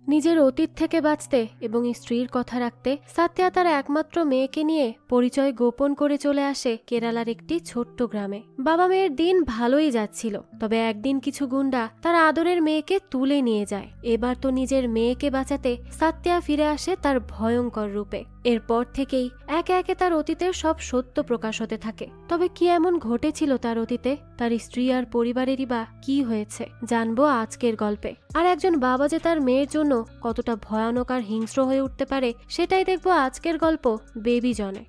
নিজের অতীত থেকে বাঁচতে এবং স্ত্রীর কথা রাখতে সাত্যা তার একমাত্র মেয়েকে নিয়ে পরিচয় গোপন করে চলে আসে কেরালার একটি ছোট্ট গ্রামে। বাবা মেয়ের দিন ভালোই যাচ্ছিল, তবে একদিন কিছু গুন্ডা তার আদরের মেয়েকে তুলে নিয়ে যায়। এবার তো নিজের মেয়েকে বাঁচাতে সাত্যা ফিরে আসে তার ভয়ঙ্কর রূপে। এরপর থেকেই একে একে তার অতীতের সব সত্য প্রকাশ হতে থাকে। তবে কি এমন ঘটেছিল তার অতীতে, তার স্ত্রী আর পরিবারেরই বা কি হয়েছে, জানবো আজকের গল্পে। আর একজন বাবা যে তার মেয়ের জন্য কতটা ভয়ানক আর হিংস্র হয়ে উঠতে পারে, সেটাই দেখবো আজকের গল্প বেবি জনে।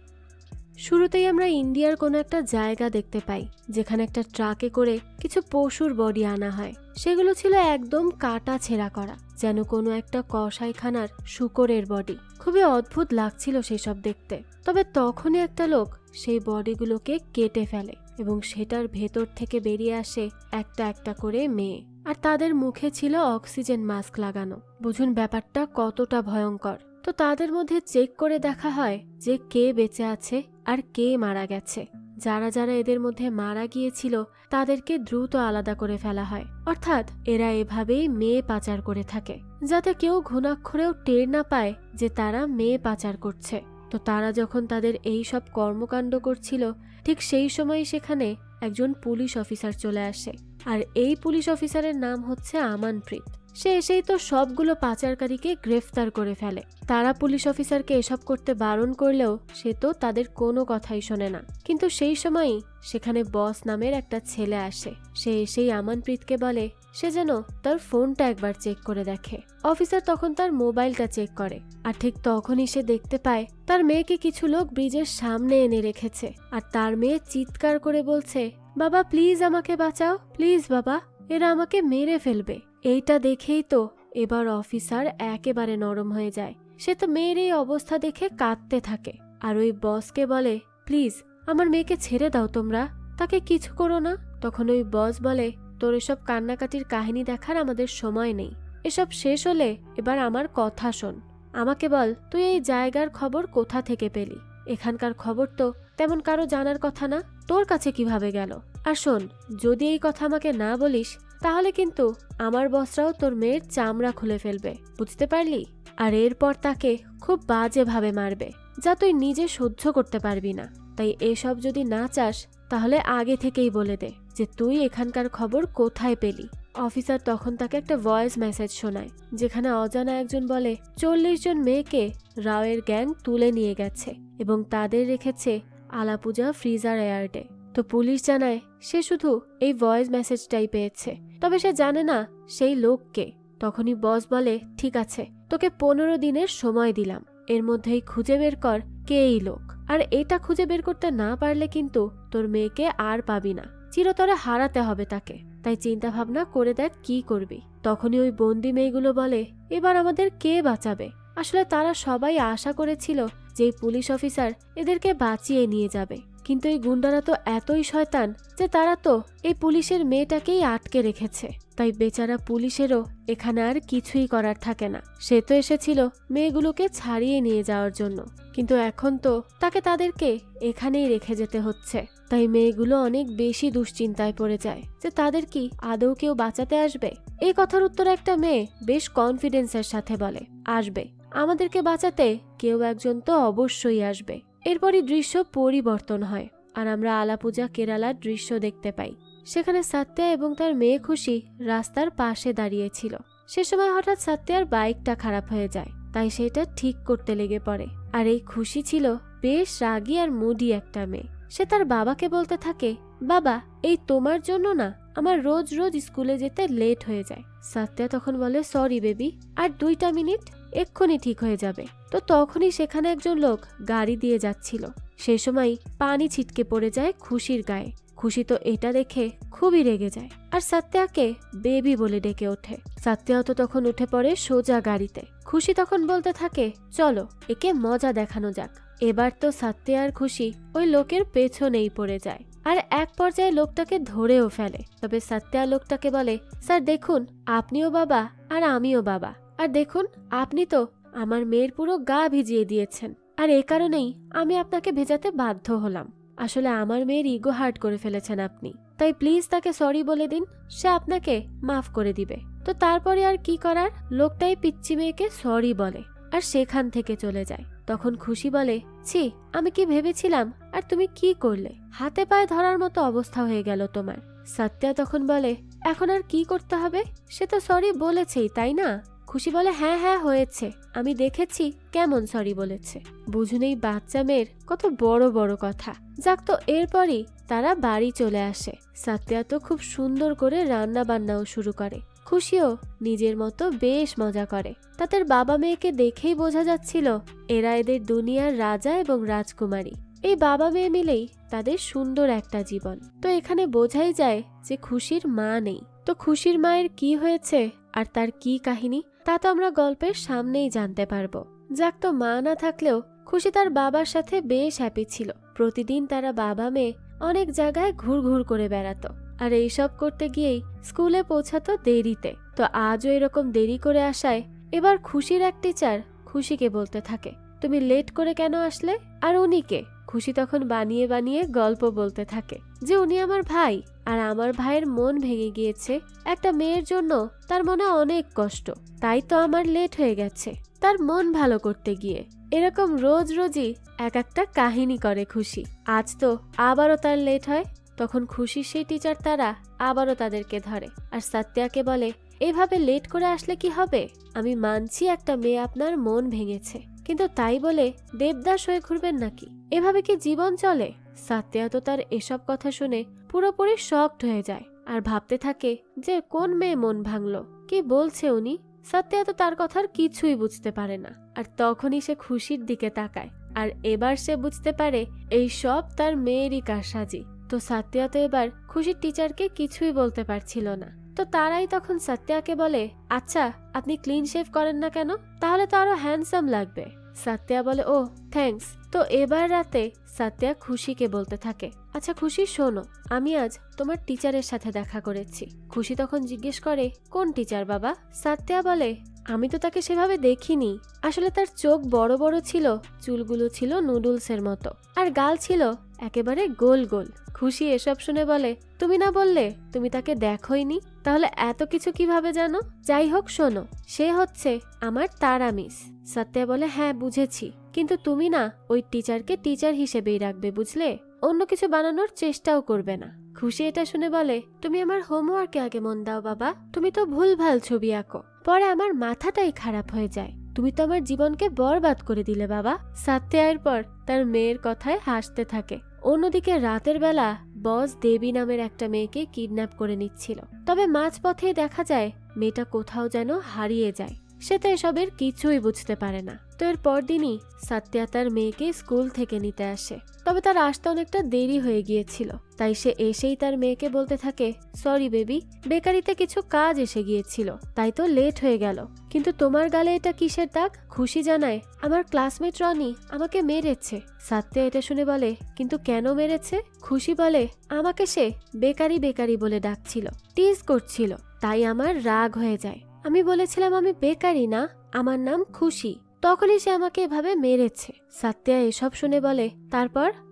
শুরুতেই আমরা ইন্ডিয়ার কোনো একটা জায়গা দেখতে পাই, যেখানে একটা ট্রাকে করে কিছু পশুর বডি আনা হয়। সেগুলো ছিল একদম কাটা ছেঁড়া করা, যেন কোনো একটা কসাইখানার শূকরের বডি। খুবই অদ্ভুত লাগছিল সেসব দেখতে। তবে তখনই একটা লোক সেই বডিগুলোকে কেটে ফেলে এবং সেটার ভেতর থেকে বেরিয়ে আসে একটা একটা করে মেয়ে। আর তাদের মুখে ছিল অক্সিজেন মাস্ক লাগানো। বুঝুন ব্যাপারটা কতটা ভয়ঙ্কর। তো তাদের মধ্যে চেক করে দেখা হয় যে কে বেঁচে আছে আর কে মারা গেছে। যারা যারা এদের মধ্যে মারা গিয়েছিল তাদেরকে দ্রুত আলাদা করে ফেলা হয়। অর্থাৎ এরা এভাবেই মেয়ে পাচার করে থাকে, যাতে কেউ ঘুণাক্ষরেও টের না পায় যে তারা মেয়ে পাচার করছে। তো তারা যখন তাদের এই সব কর্মকাণ্ড করছিল, ঠিক সেই সময় সেখানে একজন পুলিশ অফিসার চলে আসে। আর এই পুলিশ অফিসারের নাম হচ্ছে আমানপ্রীত। সে এসেই তো সবগুলো পাচারকারীকে গ্রেফতার করে ফেলে। তারা পুলিশ অফিসারকে এসব করতে বারণ করলেও সে তো তাদের কোনো কথাই শোনে না। কিন্তু সেই সময়ই সেখানে বস নামের একটা ছেলে আসে। সে এসেই আমানপ্রীতকে বলে সে যেন তার ফোনটা একবার চেক করে দেখে। অফিসার তখন তার মোবাইলটা চেক করে, আর ঠিক তখনই সে দেখতে পায় তার মেয়েকে কিছু লোক ব্রিজের সামনে এনে রেখেছে। আর তার মেয়ে চিৎকার করে বলছে, বাবা প্লিজ আমাকে বাঁচাও, প্লিজ বাবা, এরা আমাকে মেরে ফেলবে। এইটা দেখেই তো এবার অফিসার একেবারে নরম হয়ে যায়। সে তো মেয়ের এই অবস্থা দেখে কাঁদতে থাকে, আর ওই বসকে বলে প্লিজ আমার মেয়েকে ছেড়ে দাও, তোমরা তাকে কিছু করো না। তখন ওই বস বলে তোর এসব কান্নাকাটির কাহিনী দেখার আমাদের সময় নেই। এসব শেষ হলে এবার আমার কথা শোন। আমাকে বল তুই এই জায়গার খবর কোথা থেকে পেলি? এখানকার খবর তো তেমন কারো জানার কথা না, তোর কাছে কিভাবে গেল? আর শোন, যদি এই কথা আমাকে না বলিস তাহলে কিন্তু আমার বসরাও তোর মেয়ের চামড়া খুলে ফেলবে, বুঝতে পারলি? আর এরপর তাকে খুব বাজেভাবে মারবে, যা তুই নিজে সহ্য করতে পারবি না। তাই এসব যদি না চাস তাহলে আগে থেকেই বলে দে যে তুই এখানকার খবর কোথায় পেলি। অফিসার তখন তাকে একটা ভয়েস মেসেজ শোনায়, যেখানে অজানা একজন বলে 40 জন মেয়েকে রাওয়ের গ্যাং তুলে নিয়ে গেছে এবং তাদের রেখেছে আলাপুজা ফ্রিজার এয়ার্ডে। তো পুলিশ জানায় সে শুধু এই ভয়েস মেসেজটাই পেয়েছে, তবে সে জানে না সেই লোককে। তখনই বস বলে ঠিক আছে, তোকে 15 দিনের সময় দিলাম, এর মধ্যেই খুঁজে বের কর কে এই লোক। আর এটা খুঁজে বের করতে না পারলে কিন্তু তোর মেয়েকে আর পাবি না, চিরতরে হারাতে হবে তাকে। তাই চিন্তা ভাবনা করে দেখ কি করবি। তখনই ওই বন্দি মেয়েগুলো বলে এবার আমাদের কে বাঁচাবে? আসলে তারা সবাই আশা করেছিল যে পুলিশ অফিসার এদেরকে বাঁচিয়ে নিয়ে যাবে, কিন্তু এই গুন্ডারা তো এতই শয়তান যে তারা তো এই পুলিশের মেয়েটাকেই আটকে রেখেছে। তাই বেচারা পুলিশেরও এখানে আর কিছুই করার থাকে না। সে তো এসেছিল মেয়েগুলোকে ছাড়িয়ে নিয়ে যাওয়ার জন্য, কিন্তু এখন তো তাকে তাদেরকে এখানেই রেখে যেতে হচ্ছে। তাই মেয়েগুলো অনেক বেশি দুশ্চিন্তায় পড়ে যায় যে তাদের কি আদৌ কেউ বাঁচাতে আসবে। এই কথার উত্তরে একটা মেয়ে বেশ কনফিডেন্সের সাথে বলে আসবে, আমাদেরকে বাঁচাতে কেউ একজন তো অবশ্যই আসবে। এরপরই দৃশ্য পরিবর্তন হয় আর আমরা আলাপুজা কেরালার দৃশ্য দেখতে পাই। সেখানে সাত্যা এবং তার মেয়ে খুশি রাস্তার পাশে দাঁড়িয়েছিল। সে সময় হঠাৎ সাত্যার বাইকটা খারাপ হয়ে যায়, তাই সেটা ঠিক করতে লেগে পড়ে। আর এই খুশি ছিল বেশ রাগী আর মুডি একটা মেয়ে। সে তার বাবাকে বলতে থাকে বাবা এই তোমার জন্য না আমার রোজ রোজ স্কুলে যেতে লেট হয়ে যায়। সাত্যা তখন বলে সরি বেবি, আর 2টা মিনিট, এক্ষুনি ঠিক হয়ে যাবে। তো তখনই সেখানে একজন লোক গাড়ি দিয়ে যাচ্ছিল। সে সময় পানি ছিটকে পড়ে যায় খুশির গায়ে। খুশি তো এটা দেখে খুবই রেগে যায় আর সাত্যাকে বেবি বলে ডেকে ওঠে। সাত্যাও তো তখন উঠে পড়ে সোজা গাড়িতে। খুশি তখন বলতে থাকে চলো একে মজা দেখানো যাক। এবার তো সাত্যা আর খুশি ওই লোকের পেছনেই পড়ে যায় আর এক পর্যায়ে লোকটাকে ধরেও ফেলে। তবে সাত্যা লোকটাকে বলে স্যার দেখুন আপনিও বাবা আর আমিও বাবা, আর দেখুন আপনি তো আমার মেয়ের পুরো গা ভিজিয়ে দিয়েছেন, আর এ কারণেই আমি আপনাকে ভেজাতে বাধ্য হলাম। আসলে আমার মেয়ের ইগো হার্ট করে ফেলেছেন আপনি, তাই প্লিজ তাকে সরি বলে দিন, সে আপনাকে মাফ করে দিবে। তো তারপরে আর কি করার, লোকটাই পিচ্চি মেয়েকে সরি বলে আর সেখান থেকে চলে যায়। তখন খুশি বলে, ছি, আমি কি ভেবেছিলাম, আর তুমি কি করলে, হাতে পায়ে ধরার মতো অবস্থা হয়ে গেল তোমার। সত্যা তখন বলে, এখন আর কি করতে হবে, সে তো সরি বলেছেই তাই না? খুশি বলে, হ্যাঁ হ্যাঁ হয়েছে, আমি দেখেছি কেমন সরি বলেছে। বুঝুনেই বাচ্চা মেয়ের কত বড় বড় কথা। যাক, তো এরপরই তারা বাড়ি চলে আসে। সত্যা তো খুব সুন্দর করে রান্না বান্নাও শুরু করে। খুশিও নিজের মতো বেশ মজা করে। তাদের বাবা মেয়েকে দেখেই বোঝা যাচ্ছিল এরা এদের দুনিয়ার রাজা এবং রাজকুমারী। এই বাবা মেয়ে মিলেই তাদের সুন্দর একটা জীবন। তো এখানে বোঝাই যায় যে খুশির মা নেই। তো খুশির মায়ের কি হয়েছে আর তার কি কাহিনী, তা তো আমরা গল্পের সামনেই জানতে পারবো। যাক, তো মা না থাকলেও খুশি তার বাবার সাথে বেশ হ্যাপি ছিল। প্রতিদিন তারা বাবা মেয়ে অনেক জায়গায় ঘুর করে বেড়াতো, আর এইসব করতে গিয়েই স্কুলে পৌঁছাতো দেরিতে। তো আজও এরকম দেরি করে আসায় এবার খুশির এক টিচার খুশিকে বলতে থাকে, তুমি লেট করে কেন আসলে, আর উনিকে? খুশি তখন বানিয়ে বানিয়ে গল্প বলতে থাকে যে উনি আমার ভাই, আর আমার ভাইয়ের মন ভেঙে গিয়েছে একটা মেয়ের জন্য, তার মনে অনেক কষ্ট, তাই তো আমার লেট হয়ে গেছে তার মন ভালো করতে গিয়ে। এরকম রোজ রোজই এক একটা কাহিনী করে খুশি। আজ তো আবারও তার লেট হয়। তখন খুশির সেই টিচার তারা আবারও তাদেরকে ধরে আর সত্যাকে বলে, এভাবে লেট করে আসলে কি হবে? আমি মানছি একটা মেয়ে আপনার মন ভেঙেছে, কিন্তু তাই বলে দেবদাস হয়ে ঘুরবেন নাকি? এভাবে কি জীবন চলে? সত্যা তো তার এসব কথা শুনে পুরোপুরি শকড হয়ে যায় আর ভাবতে থাকে যে কোন মেয়ে মন ভাঙলো, কি বলছে উনি। সত্যা তো তার কথার কিছুই বুঝতে পারে না। আর তখনই সে খুশির দিকে তাকায়, আর এবার সে বুঝতে পারে এই সব তার মেয়েরই কারসাজি। তো সত্যা তো এবার খুশির টিচারকে কিছুই বলতে পারছিল না। তো তারাই তখন সত্যাকে বলে, আচ্ছা আপনি ক্লিন শেভ করেন না কেন, তাহলে তো আরো হ্যান্ডসাম লাগবে। সত্যা বলে, ও থ্যাঙ্কস। তো এবার রাতে সত্যা খুশিকে বলতে থাকে, আচ্ছা খুশি শোনো, আমি আজ তোমার টিচারের সাথে দেখা করেছি। খুশি তখন জিজ্ঞেস করে, কোন টিচার বাবা? সত্যা বলে, আমি তো তাকে সেভাবে দেখিনি, আসলে তার চোখ বড় বড় ছিল, চুলগুলো ছিল নুডলসের মতো, আর গাল ছিল একেবারে গোল গোল। খুশি এসব শুনে বলে, তুমি না বললে তুমি তাকে দেখোইনি, তাহলে এত কিছু কিভাবে জানো? যাই হোক শোনো, সে হচ্ছে আমার তারা মিস। সত্যা বলে, হ্যাঁ বুঝেছি, কিন্তু তুমি না ওই টিচারকে টিচার হিসেবেই রাখবে, বুঝলে? অন্য কিছু বানানোর চেষ্টাও করবে না। খুশি এটা শুনে বলে, তুমি আমার হোমওয়ার্কে আগে মন দাও বাবা, তুমি তো ভুলভাল ছবি আঁকো, পরে আমার মাথাটাই খারাপ হয়ে যায়, তুমি তো আমার জীবনকে বরবাদ করে দিলে বাবা। সত্যা এরপর তার মেয়ের কথায় হাসতে থাকে। অন্যদিকে রাতের বেলা বস দেবী নামের একটা মেয়েকে কিডন্যাপ করে নিচ্ছিল, তবে মাঝপথেই দেখা যায় মেয়েটা কোথাও যেন হারিয়ে যায়। সে তো এসবের কিছুই বুঝতে পারে না। তো এর পরদিনই সত্যা তার মেয়েকে স্কুল থেকে নিতে আসে, তবে তার আসতে অনেকটা দেরি হয়ে গিয়েছিল। তাই সে এসেই তার মেয়েকে বলতে থাকে, সরি বেবি, বেকারিতে কিছু কাজ এসে গিয়েছিল, তাই তো লেট হয়ে গেল। কিন্তু তোমার গালে এটা কিসের দাগ? খুশি জানায়, আমার ক্লাসমেট রনি আমাকে মেরেছে। সত্যা এটা শুনে বলে, কিন্তু কেন মেরেছে? খুশি বলে, আমাকে সে বেকারি বেকারি বলে ডাকছিল, টিজ করছিল, তাই আমার রাগ হয়ে যায়। আমি বলেছিলাম আমি বেকারি না, আমার নাম খুশি, তখনই সে আমাকে এভাবে মেরেছে। সত্যা এসব শুনে বলে,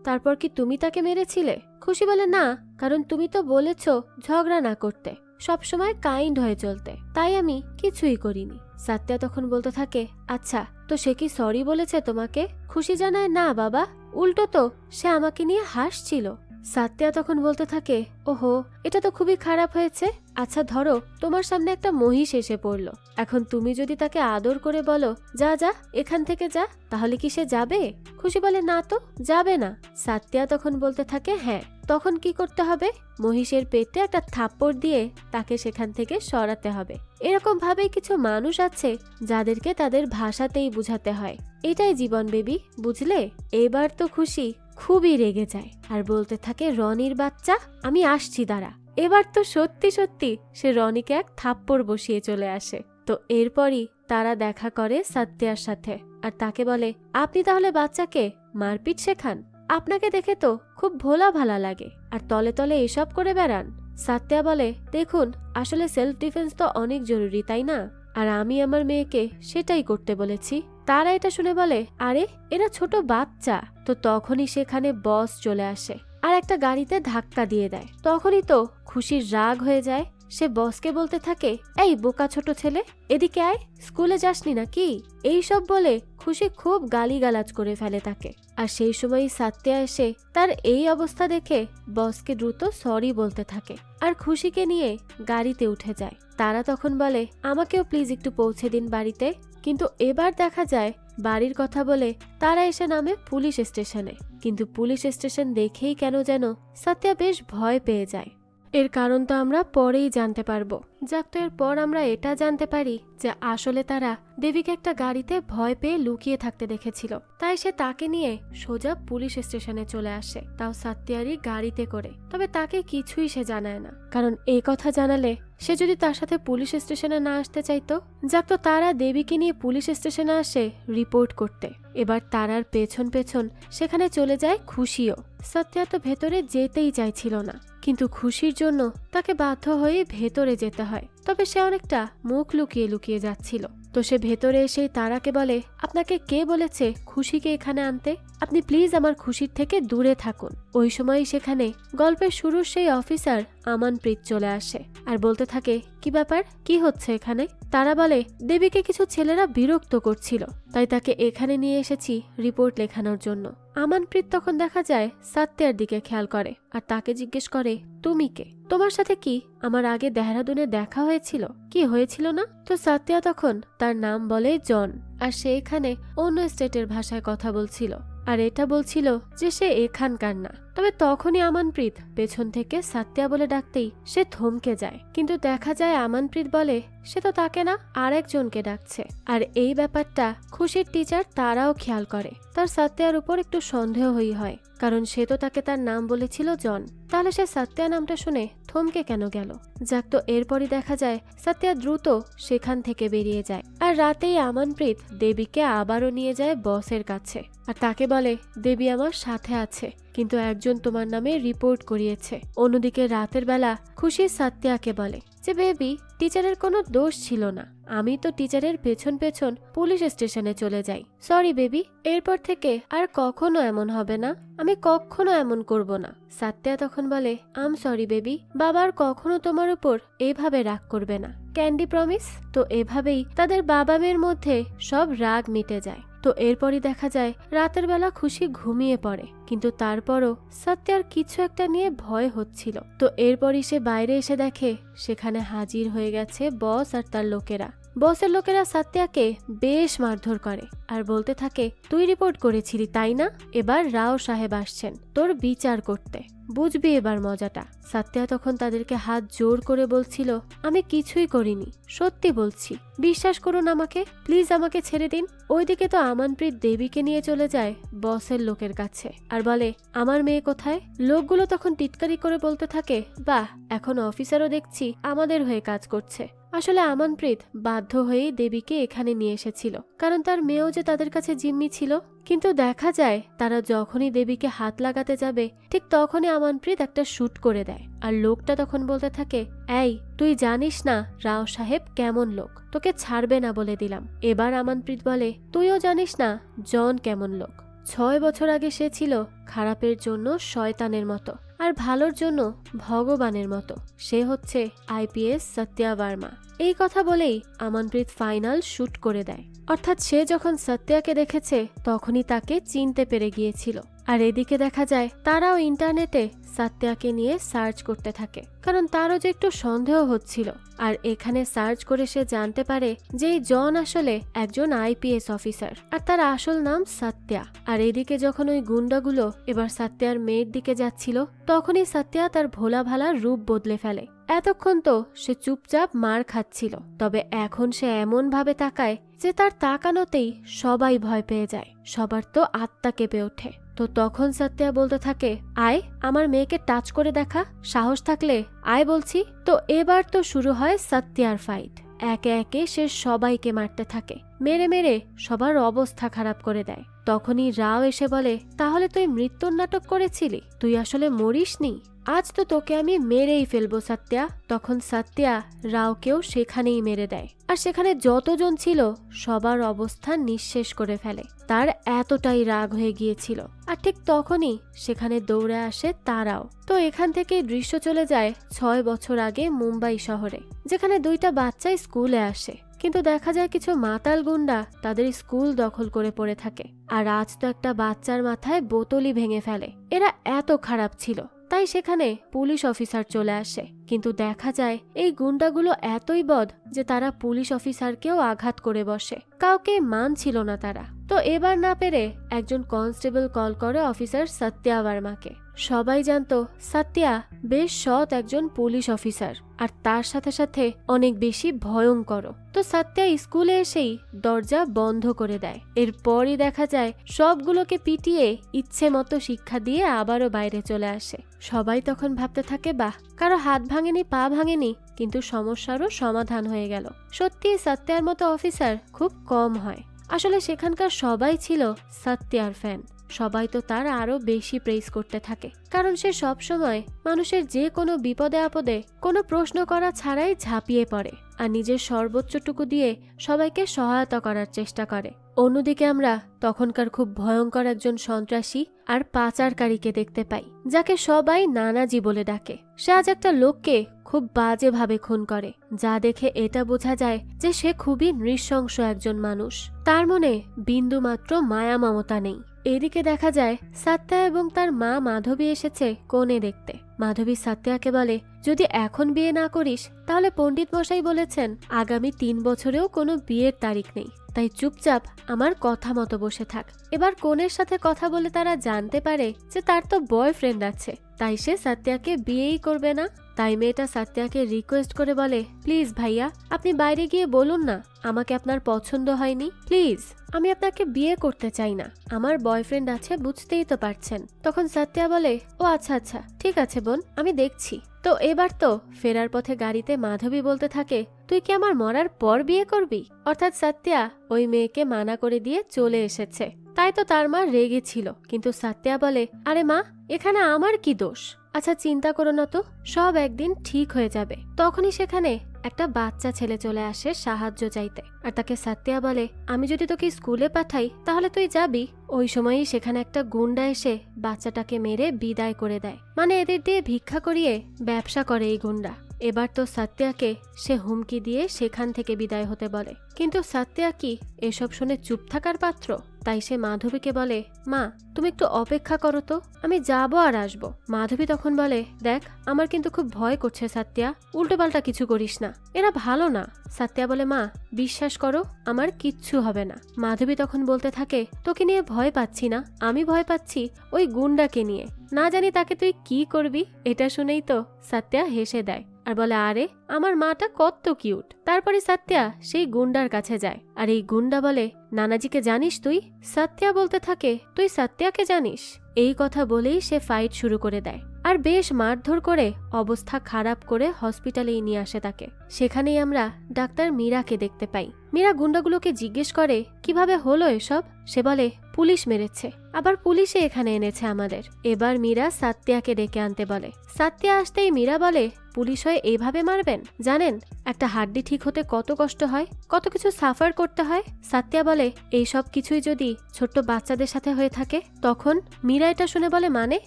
তারপর কি তুমি তাকে মেরেছিলে? খুশি বলে, না, কারণ তুমি তো বলেছো ঝগড়া না করতে, সবসময় কাইন্ড হয়ে চলতে, তাই আমি কিছুই করিনি। সত্যা তখন বলতে থাকে, আচ্ছা তো সে কি সরি বলেছে তোমাকে? খুশি জানায়, না বাবা, উল্টো তো সে আমাকে নিয়ে হাসছিল। সত্যা তখন বলতে থাকে, ওহো, এটা তো খুবই খারাপ হয়েছে। আচ্ছা ধরো তোমার সামনে একটা মহিষ এসে পড়লো, এখন তুমি যদি তাকে আদর করে বলো, যা যা এখান থেকে যা, তাহলে কি সে যাবে? খুশি বলে, না তো, যাবে না। সত্যা তখন বলতে থাকে, হ্যাঁ, তখন কি করতে হবে? মহিষের পেটে একটা থাপ্পড় দিয়ে তাকে সেখান থেকে সরাতে হবে। এরকম ভাবেই কিছু মানুষ আছে যাদেরকে তাদের ভাষাতেই বুঝাতে হয়। এটাই জীবন বেবি, বুঝলে? এবার তো খুশি খুবই রেগে যায় আর বলতে থাকে, রনির বাচ্চা, আমি আসছি দাঁড়া। এবার তো সত্যি সত্যি সে রনিকে এক থাপ্পড় বসিয়ে চলে আসে। তো এরপরই তারা দেখা করে সত্যার সাথে আর তাকে বলে, আপনি তাহলে বাচ্চাকে মারপিট শেখান? আপনাকে দেখে তো খুব ভোলা ভালা লাগে, আর তলে তলে এসব করে বেড়ান। সত্যা বলে, দেখুন, আসলে সেলফ ডিফেন্স তো অনেক জরুরি, তাই না? আর আমি আমার মেয়েকে সেটাই করতে বলেছি। তারা এটা শুনে বলে, আরে এরা ছোট বাচ্চা। তো তখনই সেখানে বস চলে আসে আর একটা গাড়িতে ধাক্কা দিয়ে দেয়। তখনই তো খুশির রাগ হয়ে যায় সে বসকে বলতে থাকে, এই বোকা ছোট ছেলে, এদিকে আয়, স্কুলে যাসনি নাকি? এইসব বলে খুশি খুব গালিগালাজ করে ফেলে তাকে। আর সেই সময়ই সাত্যা এসে তার এই অবস্থা দেখে বসকে দ্রুত সরি বলতে থাকে আর খুশিকে নিয়ে গাড়িতে উঠে যায়। তারা তখন বলে, আমাকেও প্লিজ একটু পৌঁছে দিন বাড়িতে। কিন্তু এবার দেখা যায় বাড়ির কথা বলে তারা এসে নামে পুলিশ স্টেশনে। কিন্তু পুলিশ স্টেশন দেখেই কেন যেন সাত্যা বেশ ভয় পেয়ে যায়। এর কারণ তো আমরা পরেই জানতে পারবো। যাক, তো এরপর আমরা এটা জানতে পারি যে আসলে তারা দেবীকে একটা গাড়িতে ভয় পেয়ে লুকিয়ে থাকতে দেখেছিল, তাই সে তাকে নিয়ে সোজা পুলিশ স্টেশনে চলে আসে, তাও সাত্যারই গাড়িতে করে। তবে তাকে কিছুই সে জানায় না, কারণ এই কথা জানালে সে যদি তার সাথে পুলিশ স্টেশনে না আসতে চাইতো। যাক, তো তারা দেবীকে নিয়ে পুলিশ স্টেশনে আসে রিপোর্ট করতে। এবার তারার পেছন পেছন সেখানে চলে যায় খুশিও। সাত্যা তো ভেতরে যেতেই চাইছিল না, কিন্তু খুশির জন্য তাকে বাধ্য হয়ে ভেতরে যেতে হয়। তবে সে অনেকটা মুখ লুকিয়ে লুকিয়ে যাচ্ছিল। তো সে ভেতরে এসেই তারাকে বলে, আপনাকে কে বলেছে খুশিকে এখানে আনতে? আপনি প্লিজ আমার খুশির থেকে দূরে থাকুন। ওই সময়ই সেখানে গল্পের শুরুর সেই অফিসার আমানপ্রীত চলে আসে আর বলতে থাকে, কি ব্যাপার, কি হচ্ছে এখানে? তারা বলে, দেবীকে কিছু ছেলেরা বিরক্ত করছিল, তাই তাকে এখানে নিয়ে এসেছি রিপোর্ট লেখানোর জন্য। আমানপ্রীত তখন দেখা যায় সাত্যার দিকে খেয়াল করে আর তাকে জিজ্ঞেস করে, তুমি কে? তোমার সাথে কি আমার আগে দেহরাদুনে দেখা হয়েছিল? কি হয়েছিল না? তো সাত্যা তখন তার নাম বলে জন, আর সে এখানে অন্য স্টেটের ভাষায় কথা বলছিল আর এটা বলছিল যে সে এখানকার না। তবে তখনই আমানপ্রীত পেছন থেকে সাত্যা বলে ডাকতেই সে থমকে যায়, কিন্তু দেখা যায় আমানপ্রীত বলে সে তো তাকে না, আরেকজনকে ডাকছে। আর এই ব্যাপারটা খুশির টিচার তারাও খেয়াল করে। তার সাত্যার উপর একটু সন্দেহই হয়, কারণ সে তো তাকে তার নাম বলেছিল জন। তাহলে সে সাত্যা নামটা শুনে থমকে কেন গেল? যাক, তো এরপরই দেখা যায় সাত্যা দ্রুত সেখান থেকে বেরিয়ে যায়। আর রাতেই আমানপ্রীত দেবীকে আবারও নিয়ে যায় বসের কাছে আর তাকে বলে, দেবী আমার সাথে আছে, কিন্তু একজন তোমার নামে রিপোর্ট করিয়েছে। অন্যদিকে রাতের বেলা খুশি সাত্যাকে বলে যে, বেবি, টিচারের কোনো দোষ ছিল না, আমি তো টিচারের পেছন পেছন পুলিশ স্টেশনে চলে যাই। সরি বেবি, এরপর থেকে আর কখনো এমন হবে না, আমি কখনো এমন করব না। সাত্যা তখন বলে, আম সরি বেবি, বাবার কখনো তোমার উপর এভাবে রাগ করবে না, ক্যান্ডি প্রমিস? তো এভাবেই তাদের বাবা মেয়ের মধ্যে সব রাগ মিটে যায়। তো এরপরই দেখা যায় রাতের বেলা খুশি ঘুমিয়ে পড়ে, কিন্তু তারপরও সাত্যার কিছু একটা নিয়ে ভয় হচ্ছিল। তো এরপরই সে বাইরে এসে দেখে সেখানে হাজির হয়ে গেছে বস আর তার লোকেরা। বসের লোকেরা সাত্যাকে বেশ মারধর করে আর বলতে থাকে, তুই রিপোর্ট করেছিলি তাই না? এবার রাও সাহেব আসছেন তোর বিচার করতে, বুঝবি এবার মজাটা। সাত্যা তখন তাদেরকে হাত জোর করে বলছিল, আমি কিছুই করিনি, সত্যি বলছি, বিশ্বাস করুন আমাকে, প্লিজ আমাকে ছেড়ে দিন। ওইদিকে তো আমানপ্রীত দেবীকে নিয়ে চলে যায় বসের লোকের কাছে আর বলে, আমার মেয়ে কোথায়? লোকগুলো তখন টিটকারি করে বলতে থাকে, বাহ, এখন অফিসারও দেখছি আমাদের হয়ে কাজ করছে। আসলে আমানপ্রীত বাধ্য হয়েই দেবীকে এখানে নিয়ে এসেছিল, কারণ তার মেয়েও যে তাদের কাছে জিম্মি ছিল। কিন্তু দেখা যায় তারা যখনই দেবীকে হাত লাগাতে যাবে ঠিক তখনই আমানপ্রীত একটা শুট করে দেয় আর লোকটা তখন বলতে থাকে, এই তুই জানিস না রাও সাহেব কেমন লোক, তোকে ছাড়বে না বলে দিলাম। এবার আমানপ্রীত বলে, তুইও জানিস না জন কেমন লোক। 6 বছর আগে সে ছিল খারাপের জন্য শয়তানের মতো আর ভালোর জন্য ভগবানের মতো। সে হচ্ছে আইপিএস সত্যা ভার্মা। এই কথা বলেই আমানপ্রীত ফাইনাল শুট করে দেয়। অর্থাৎ সে যখন সত্যাকে দেখেছে তখনই তাকে চিনতে পেরে গিয়েছিল। আর এদিকে দেখা যায় তারাও ইন্টারনেটে সত্যাকে নিয়ে সার্চ করতে থাকে, কারণ তারও যে একটু সন্দেহ হচ্ছিল। আর এখানে সার্চ করে সে জানতে পারে যে এই জন আসলে একজন আইপিএস অফিসার আর তার আসল নাম সত্যা। আর এদিকে যখন ওই গুন্ডাগুলো এবার সত্যার মেয়ের দিকে যাচ্ছিল তখনই সত্যা তার ভোলা ভালা রূপ বদলে ফেলে। এতক্ষণ তো সে চুপচাপ মার খাচ্ছিল, তবে এখন সে এমন ভাবে তাকায় যে তার তাকানোতেই সবাই ভয় পেয়ে যায়, সবার তো আত্মা কেঁপে ওঠে। তো তখন সত্যা বলতে থাকে, আয় আমার মেয়েকে টাচ করে দেখা, সাহস থাকলে আয় বলছি। তো এবার তো শুরু হয় সত্যার ফাইট। একে একে সে সবাইকে মারতে থাকে, মেরে মেরে সবার অবস্থা খারাপ করে দেয়। তখনই রাও এসে বলে, তাহলে তুই মৃত্যুর নাটক করেছিলি, তুই আসলে মরিসনি, আজ তো তোকে আমি মেরেই ফেলবো সত্যা। তখন সত্যা রাওকেও সেখানেই মেরে দেয়, আর সেখানে যতজন ছিল সবার অবস্থা নিঃশেষ করে ফেলে। তার এতটাই রাগ হয়ে গিয়েছিল। আর ঠিক তখনই সেখানে দৌড়ে আসে তারাও। তো এখান থেকে দৃশ্য চলে যায় 6 বছর আগে মুম্বাই শহরে, যেখানে 2টা বাচ্চা স্কুলে আসে, কিন্তু দেখা যায় কিছু মাতাল গুন্ডা তাদের স্কুল দখল করে পড়ে থাকে। আর আজ তো একটা বাচ্চার মাথায় বোতলই ভেঙে ফেলে। এরা এত খারাপ ছিল, তাই সেখানে পুলিশ অফিসার চলে আসে। কিন্তু দেখা যায় এই গুন্ডাগুলো এতই বদ যে তারা পুলিশ অফিসারকেও আঘাত করে বসে। কাউকে মানছিল না তারা। তো এবার না পেরে একজন কনস্টেবল কল করে অফিসার সত্যা বর্মাকে। সবাই জানতো সত্যা বেশ সৎ একজন পুলিশ অফিসার, আর তার সাথে সাথে অনেক বেশি ভয়ঙ্কর। তো সত্যা স্কুলে এসেই দরজা বন্ধ করে দেয়। এরপরই দেখা যায় সবগুলোকে পিটিয়ে ইচ্ছে মতো শিক্ষা দিয়ে আবারও বাইরে চলে আসে। সবাই তখন ভাবতে থাকে, বাহ, কারো হাত ভাঙেনি, পা ভাঙেনি, কিন্তু সমস্যারও সমাধান হয়ে গেল। সত্যি সত্যার মতো অফিসার খুব কম হয়। আসলে সেখানকার সবাই ছিল সত্যার ফ্যান। সবাই তো তার আরো বেশি প্রেজ করতে থাকে, কারণ সে সব সময় মানুষের যে কোনো বিপদে আপদে কোনো প্রশ্ন করা ছাড়াই ঝাঁপিয়ে পড়ে, আর নিজের সর্বোচ্চটুকু দিয়ে সবাইকে সহায়তা করার চেষ্টা করে। অন্যদিকে আমরা তখনকার খুব ভয়ঙ্কর একজন সন্ত্রাসী আর পাচারকারীকে দেখতে পাই, যাকে সবাই নানাজি বলে ডাকে। সে আজ একটা লোককে খুব বাজেভাবে খুন করে, যা দেখে এটা বোঝা যায় যে সে খুবই নৃশংস একজন মানুষ। তার মনে বিন্দুমাত্র মায়া মমতা নেই। এদিকে দেখা যায় সত্যা এবং তার মা মাধবী এসেছে কনে দেখতে। মাধবী সত্যাকে বলে, যদি এখন বিয়ে না করিস তাহলে পণ্ডিত মশাই বলেছেন আগামী 3 বছরেও কোনো বিয়ের তারিখ নেই, তাই চুপচাপ আমার কথা মতো বসে থাক। এবার কনের সাথে কথা বলে তারা জানতে পারে যে তার তো বয়ফ্রেন্ড আছে, তাই সে সত্যাকে বিয়েই করবে না। তাই মেয়েটা সত্যাকে রিকোয়েস্ট করে বলে, প্লিজ ভাইয়া, আপনি বাইরে গিয়ে বলুন না আমাকে আপনার পছন্দ হয়নি, প্লিজ, আমি আপনাকে বিয়ে করতে চাই না, আমার বয়ফ্রেন্ড আছে, বুঝতেই তো পারছেন। তখন সত্যা বলে, ও আচ্ছা আচ্ছা, ঠিক আছে বোন, আমি দেখছি। তো এবার তো ফেরার পথে গাড়িতে মাধবী বলতে থাকে, তুই কি আমার মরার পর বিয়ে করবি? অর্থাৎ সত্যা ওই মেয়েকে মানা করে দিয়ে চলে এসেছে। তাই তো তার মা রেগে ছিল, কিন্তু সত্যা বলে, আরে মা, এখানে আমার কি দোষ? আচ্ছা চিন্তা করো না তো, সব একদিন ঠিক হয়ে যাবে। তখনই সেখানে একটা বাচ্চা ছেলে চলে আসে সাহায্য চাইতে, আর তাকে সত্যা বলে, আমি যদি তোকে স্কুলে পাঠাই তাহলে তুই যাবি? ওই সময়ই সেখানে একটা গুন্ডা এসে বাচ্চাটাকে মেরে বিদায় করে দেয়। মানে এদের দিয়ে ভিক্ষা করিয়ে ব্যবসা করে এই গুন্ডা। এবার তো সত্যাকে সে হুমকি দিয়ে সেখান থেকে বিদায় হতে বলে, কিন্তু সত্যা কি এসব শুনে চুপ থাকার পাত্র? তাই সে মাধবীকে বলে, মা, তুমি একটু অপেক্ষা করো তো, আমি যাবো আর আসবো। মাধবী তখন বলে, দেখ, আমার কিন্তু খুব ভয় করছে সত্যা, উল্টোপাল্টা কিছু করিস না, এরা ভালো না। সত্যা বলে, মা, বিশ্বাস করো, আমার কিচ্ছু হবে না। মাধবী তখন বলতে থাকে, তোকে নিয়ে ভয় পাচ্ছি না, আমি ভয় পাচ্ছি ওই গুন্ডাকে নিয়ে, না জানি তাকে তুই কি করবি। এটা শুনেই তো সত্যা হেসে দেয় আর বলে, আরে আমার মাটা কত কিউট। তারপরে সত্যা সেই গুন্ডার কাছে যায়, আর এই গুন্ডা বলে, নানাজিকে জানিস তুই? সত্যা বলতে থাকে, তুই সত্যাকে জানিস? এই কথা বলেই সে ফাইট শুরু করে দেয়, আর বেশ মারধর করে অবস্থা খারাপ করে হসপিটালে নিয়ে আসে তাকে। সেখানেই আমরা ডাক্তার মীরাকে দেখতে পাই। মীরা গুন্ডাগুলোকে জিজ্ঞেস করে, কিভাবে হলো এসব? সে বলে, পুলিশ মেরেছে, আবার পুলিশে এখানে এনেছে আমাদের। এবার মীরা সত্যাকে ডেকে আনতে বলে। সত্যা আসতেই মীরা বলে, পুলিশ হয়ে এইভাবে মারবেন? জানেন একটা হাড্ডি ঠিক হতে কত কষ্ট হয়, কত কিছু সাফার করতে হয়? সত্যা বলে, এই সব কিছুই যদি ছোট্ট বাচ্চাদের সাথে হয়ে থাকে তখন? মীরা এটা শুনে বলে, মানে?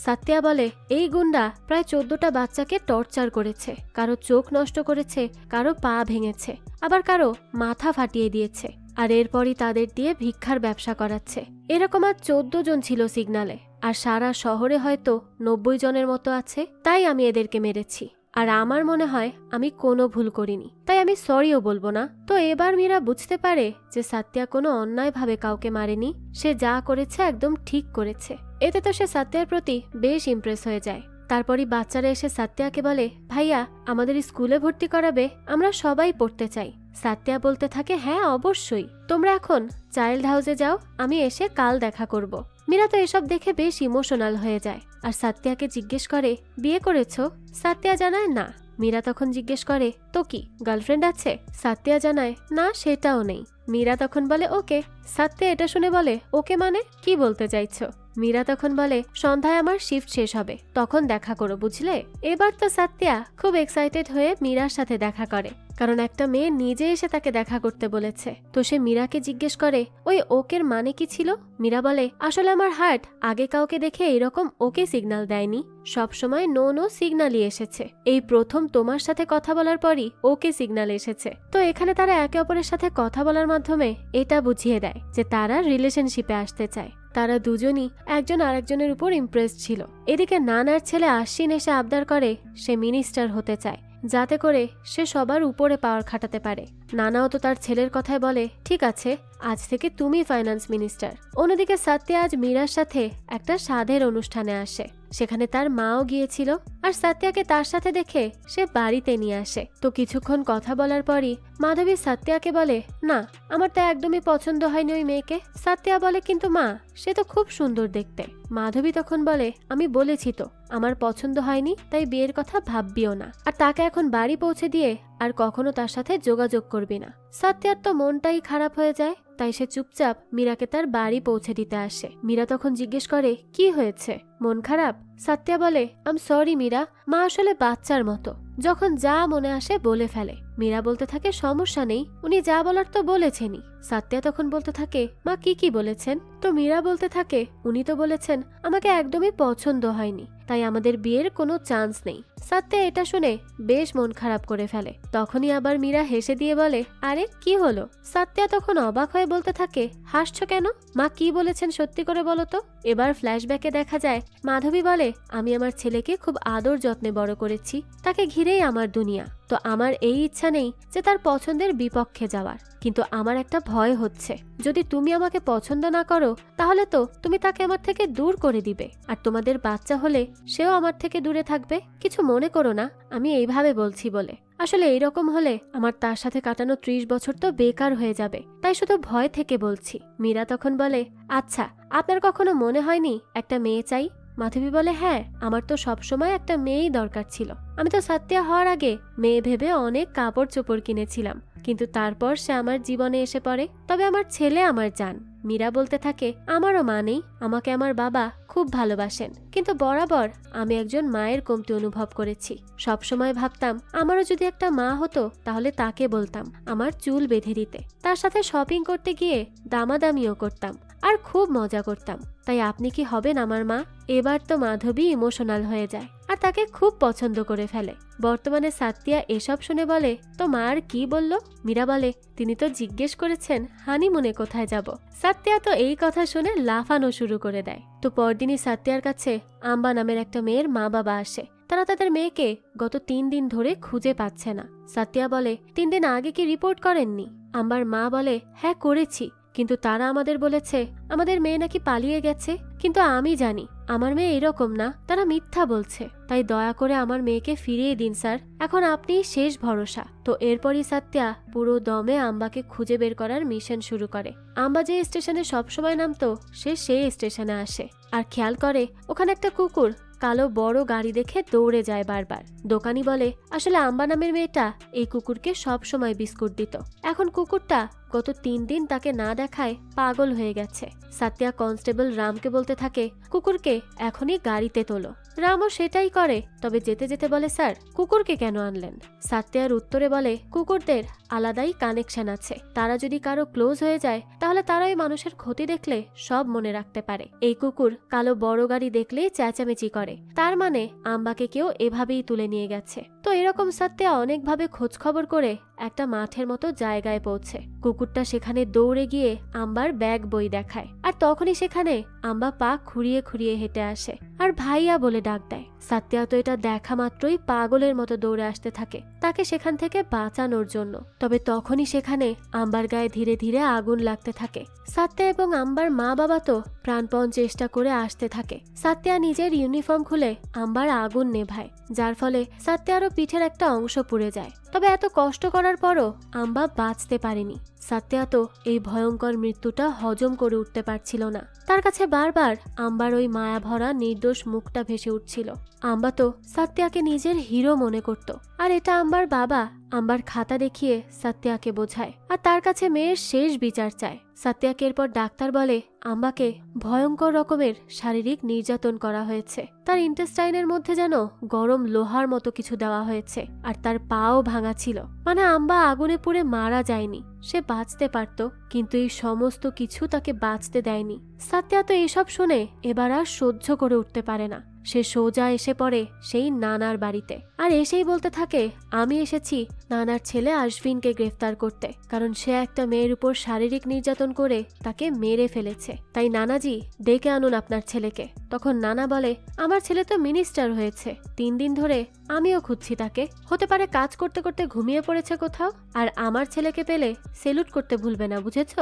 সত্যা বলে, এই গুন্ডা প্রায় 14টা বাচ্চাকে টর্চার করেছে, কারো চোখ নষ্ট করেছে, কারো পা ভেঙেছে, আবার কারো মাথা ফাটিয়ে দিয়েছে, আর এরপরই তাদের দিয়ে ভিক্ষার ব্যবসা করাচ্ছে। এরকম আর 14 জন ছিল সিগনালে, আর সারা শহরে হয়তো 90 জনের মতো আছে। তাই আমি এদেরকে মেরেছি, আর আমার মনে হয় আমি কোনো ভুল করিনি, তাই আমি সরিও বলবো না। তো এবার মীরা বুঝতে পারে যে সত্যা কোনো অন্যায়ভাবে কাউকে মারেনি, সে যা করেছে একদম ঠিক করেছে। এতে তো সে সত্যার প্রতি বেশ ইমপ্রেস হয়ে যায়। তারপরই বাচ্চারা এসে সত্যাকে বলে, ভাইয়া, আমাদের স্কুলে ভর্তি করাবে, আমরা সবাই পড়তে চাই। সত্যা বলতে থাকে, হ্যাঁ অবশ্যই, তোমরা এখন চাইল্ড হাউসে যাও, আমি এসে কাল দেখা করব। মীরা তো এসব দেখে বেশ ইমোশনাল হয়ে যায়, আর সত্যাকে জিজ্ঞেস করে, বিয়ে করেছো? সত্যা জানায় না। মীরা তখন জিজ্ঞেস করে, তো কি গার্লফ্রেন্ড আছে? সাত্যা জানায়, না সেটাও নেই। মীরা তখন বলে, ওকে। সাত্যা এটা শুনে বলে, ওকে মানে কি বলতে চাইছো? মীরা তখন বলে, সন্ধ্যায় আমার শিফট শেষ হবে, তখন দেখা করো, বুঝলে? এবার তো সাত্যা খুব এক্সাইটেড হয়ে মীরার সাথে দেখা করে, কারণ একটা মেয়ে নিজে এসে তাকে দেখা করতে বলেছে। তো সে মীরাকে জিজ্ঞেস করে, ওই ওকের মানে কি ছিল? মীরা বলে, আসলে আমার হার্ট আগে কাউকে দেখে এরকম ওকে সিগন্যাল দেয়নি, সবসময় নো নো সিগন্যালই এসেছে। এই প্রথম তোমার সাথে কথা বলার পরই ওকে সিগন্যাল এসেছে। তো এখানে তারা একে অপরের সাথে কথা বলার মাধ্যমে এটা বুঝিয়ে দেয় যে তারা রিলেশনশিপে আসতে চায়। তারা দুজনই একজন আরেকজনের উপর ইমপ্রেস ছিল। এদিকে নানার ছেলে আশ্বিন এসে আবদার করে সে মিনিস্টার হতে চায়, যাতে করে সে সবার উপরে পাওয়ার খাটাতে পারে। নানাও তো তার ছেলের কথায় বলে, ঠিক আছে, আজ থেকে তুমি ফাইন্যান্স মিনিস্টার। অন্যদিকে সাত্যা আজ মীরার সাথে একটা সাধের অনুষ্ঠানে আসে, সেখানে তার মাও গিয়েছিল, আর সাত্যাকে তার সাথে দেখে সে বাড়িতে নিয়ে আসে। তো কিছুক্ষণ কথা বলার পরই মাধবী সাত্যাকে বলে, না আমার তো একদমই পছন্দ হয়নি ওই মেয়েকে। সাত্যা বলে, কিন্তু মা সে তো খুব সুন্দর দেখতে। মাধবী তখন বলে, আমি বলেছি তো আমার পছন্দ হয়নি, তাই বিয়ের কথা ভাববিও না, আর তাকে এখন বাড়ি পৌঁছে দিয়ে আর কখনো তার সাথে যোগাযোগ করবি না। সাত্যার তো মনটাই খারাপ হয়ে যায়, তাই সে চুপচাপ মীরাকে তার বাড়ি পৌঁছে দিতে আসে। মীরা তখন জিজ্ঞেস করে, কি হয়েছে, মন খারাপ? সাত্যা বলে, আম সরি মীরা, মা আসলে বাচ্চার মতো, যখন যা মনে আসে বলে ফেলে। মীরা বলতে থাকে, সমস্যা নেই, উনি যা বলার তো বলেছেনই। সাত্যা তখন বলতে থাকে, মা কি বলেছেন? তো মীরা বলতে থাকে, উনি তো বলেছেন আমাকে একদমই পছন্দ হয়নি, তাই আমাদের বিয়ের কোনো চান্স নেই। সাত্যা এটা শুনে বেশ মন খারাপ করে ফেলে। তখনই আবার মীরা হেসে দিয়ে বলে, আরে কি হলো? সাত্যা তখন অবাক হয়ে বলতে থাকে, হাসছো কেন? মা কি বলেছেন সত্যি করে বলো তো। এবার ফ্ল্যাশব্যাকে দেখা যায় মাধবী বলে, আমি আমার ছেলেকে খুব আদর যত্নে বড় করেছি, তাকে ঘিরেই আমার দুনিয়া। তো আমার এই ইচ্ছা নেই যে তার পছন্দের বিপক্ষে যাওয়ার, কিন্তু আমার একটা ভয় হচ্ছে, যদি তুমি আমাকে পছন্দ না করো তাহলে তো তুমি তাকে আমার থেকে দূর করে দিবে, আর তোমাদের বাচ্চা হলে সেও আমার থেকে দূরে থাকবে। কিছু মনে করো না, আমি এইভাবে বলছি বলে। আসলে এইরকম হলে আমার তার সাথে কাটানো 30 বছর তো বেকার হয়ে যাবে, তাই শুধু ভয় থেকে বলছি। মীরা তখন বলে, আচ্ছা আপনার কখনো মনে হয়নি একটা মেয়ে চাই? মাধবী বলে, হ্যাঁ আমার তো সবসময় একটা মেয়েই দরকার ছিল। আমি তো সাত্যা হওয়ার আগে মেয়ে ভেবে অনেক কাপড় চোপড় কিনেছিলাম, কিন্তু তারপর সে আমার জীবনে এসে পড়ে। তবে আমার ছেলে আমার জান। মীরা বলতে থাকে, আমারও মা নেই, আমাকে আমার বাবা খুব ভালোবাসেন, কিন্তু বরাবর আমি একজন মায়ের কমতি অনুভব করেছি। সবসময় ভাবতাম আমারও যদি একটা মা হতো তাহলে তাকে বলতাম আমার চুল বেঁধে দিতে, তার সাথে শপিং করতে গিয়ে দামাদামিও করতাম, আর খুব মজা করতাম। তাই আপনি কি হবেন আমার মা? এবার তো মাধবী ইমোশনাল হয়ে যায় আর তাকে খুব পছন্দ করে ফেলে। বর্তমানে সাত্যা এসব শুনে বলে, তো মা আর কি বলল? মীরা বলে, তিনি তো জিজ্ঞেস করেছেন হানিমুনে কোথায় যাব। সাত্যা তো এই কথা শুনে লাফানো শুরু করে দেয়। তো পরদিনই সাত্যার কাছে আম্বা নামের একটা মেয়ের মা বাবা আসে। তারা তাদের মেয়েকে গত 3 দিন ধরে খুঁজে পাচ্ছে না। সাত্যা বলে, 3 দিন আগে কি রিপোর্ট করেননি? আম্বার মা বলে, হ্যাঁ করেছি, কিন্তু তারা আমাদের বলেছে আমাদের মেয়ে নাকি পালিয়ে গেছে। কিন্তু আমি জানি আমার মেয়ে এরকম না, তারা মিথ্যা বলছে, তাই দয়া করে আমার মেয়েকে ফিরিয়ে দিন স্যার, এখন আপনিই শেষ ভরসা। তো এরপরই সাত্যা পুরো দমে আম্বাকে খুঁজে বের করার মিশন শুরু করে। আম্বা যে স্টেশনে সবসময় নামতো সে সেই স্টেশনে আসে আর খেয়াল করে ওখানে একটা কুকুর কালো বড় গাড়ি দেখে দৌড়ে যায় বারবার। দোকানি বলে, আসলে আম্বা নামের মেয়েটা এই কুকুরকে সব সময় বিস্কুট দিত, এখন কুকুরটা গত 3 দিন তাকে না দেখায় পাগল হয়ে গেছে। সাত্যা কনস্টেবল রামকে বলতে থাকে, কুকুরকে এখনই গাড়িতে তোলো। রামও সেটাই করে, তবে যেতে যেতে বলে, স্যার কুকুরকে কেন আনলেন? সাত্যার উত্তরে বলে, কুকুরদের আলাদাই কানেকশন আছে, তারা যদি কারো ক্লোজ হয়ে যায় তাহলে তারাই মানুষের ক্ষতি দেখলে সব মনে রাখতে পারে। এই কুকুর কালো বড় গাড়ি দেখলেই চেঁচামেচি করে, তার মানে আম্বাকে কেউ এভাবেই তুলে নিয়ে গেছে। তো এরকম সাত্যা অনেকভাবে খোঁজ খবর করে একটা মাঠের মতো জায়গায় পৌঁছে। কুকুরটা সেখানে দৌড়ে গিয়ে আম্বার ব্যাগ বই দেখায়, আর তখনই সেখানে আম্বা পা খুঁড়িয়ে খুঁড়িয়ে হেঁটে আসে আর ভাইয়া বলে ডাক দেয়। সাত্যা তো এটা দেখা মাত্রই পাগলের মতো দৌড়ে আসতে থাকে তাকে সেখান থেকে বাঁচানোর জন্য। তবে তখনই সেখানে আম্বার গায়ে ধীরে ধীরে আগুন লাগতে থাকে। সাত্যা এবং আম্বার মা বাবা তো প্রাণপণ চেষ্টা করে আসতে থাকে। সাত্যা নিজের ইউনিফর্ম খুলে আম্বার আগুন নেভায়, যার ফলে সাত্যারও পিঠের একটা অংশ পুড়ে যায়। তবে এত কষ্ট করার পরও আম্বা বাঁচতে পারেনি। সাত্যা তো এই ভয়ঙ্কর মৃত্যুটা হজম করে উঠতে পারছিল না। তার কাছে বারবার আম্বার ওই মায়া ভরা নির্দোষ মুখটা ভেসে উঠছিল। আম্বা তো সাত্যাকে নিজের হিরো মনে করত, আর এটা আম্বার বাবা আম্বার খাতা দেখিয়ে সাত্যাকে বোঝায়, আর তার কাছে মেয়ের শেষ বিচার চায়। সাত্যাকে এরপর ডাক্তার বলে আম্বাকে ভয়ঙ্কর রকমের শারীরিক নির্যাতন করা হয়েছে। তার ইন্টেস্টাইনের মধ্যে যেন গরম লোহার মতো কিছু দেওয়া হয়েছে, আর তার পাও ভাঙা ছিল। মানে আম্বা আগুনে পুড়ে মারা যায়নি, সে বাঁচতে পারত, কিন্তু এই সমস্ত কিছু তাকে বাঁচতে দেয়নি। সাত্যা তো এসব শুনে এবার আর সহ্য করে উঠতে পারে না। সে সোজা এসে পড়ে সেই নানার বাড়িতে, আর এসেই বলতে থাকে আমি এসেছি নানার ছেলে আশফিনকে গ্রেফতার করতে, কারণ সে একটা মেয়ের উপর শারীরিক নির্যাতন করে তাকে মেরে ফেলেছে। তাই নানাজি ডেকে আনুন আপনার ছেলেকে। তখন নানা বলে আমার ছেলে তো মিনিস্টার হয়েছে, 3 দিন ধরে আমিও খুঁজছি তাকে, হতে পারে কাজ করতে করতে ঘুমিয়ে পড়েছে কোথাও, আর আমার ছেলেকে পেলে সেলুট করতে ভুলবে না, বুঝেছ?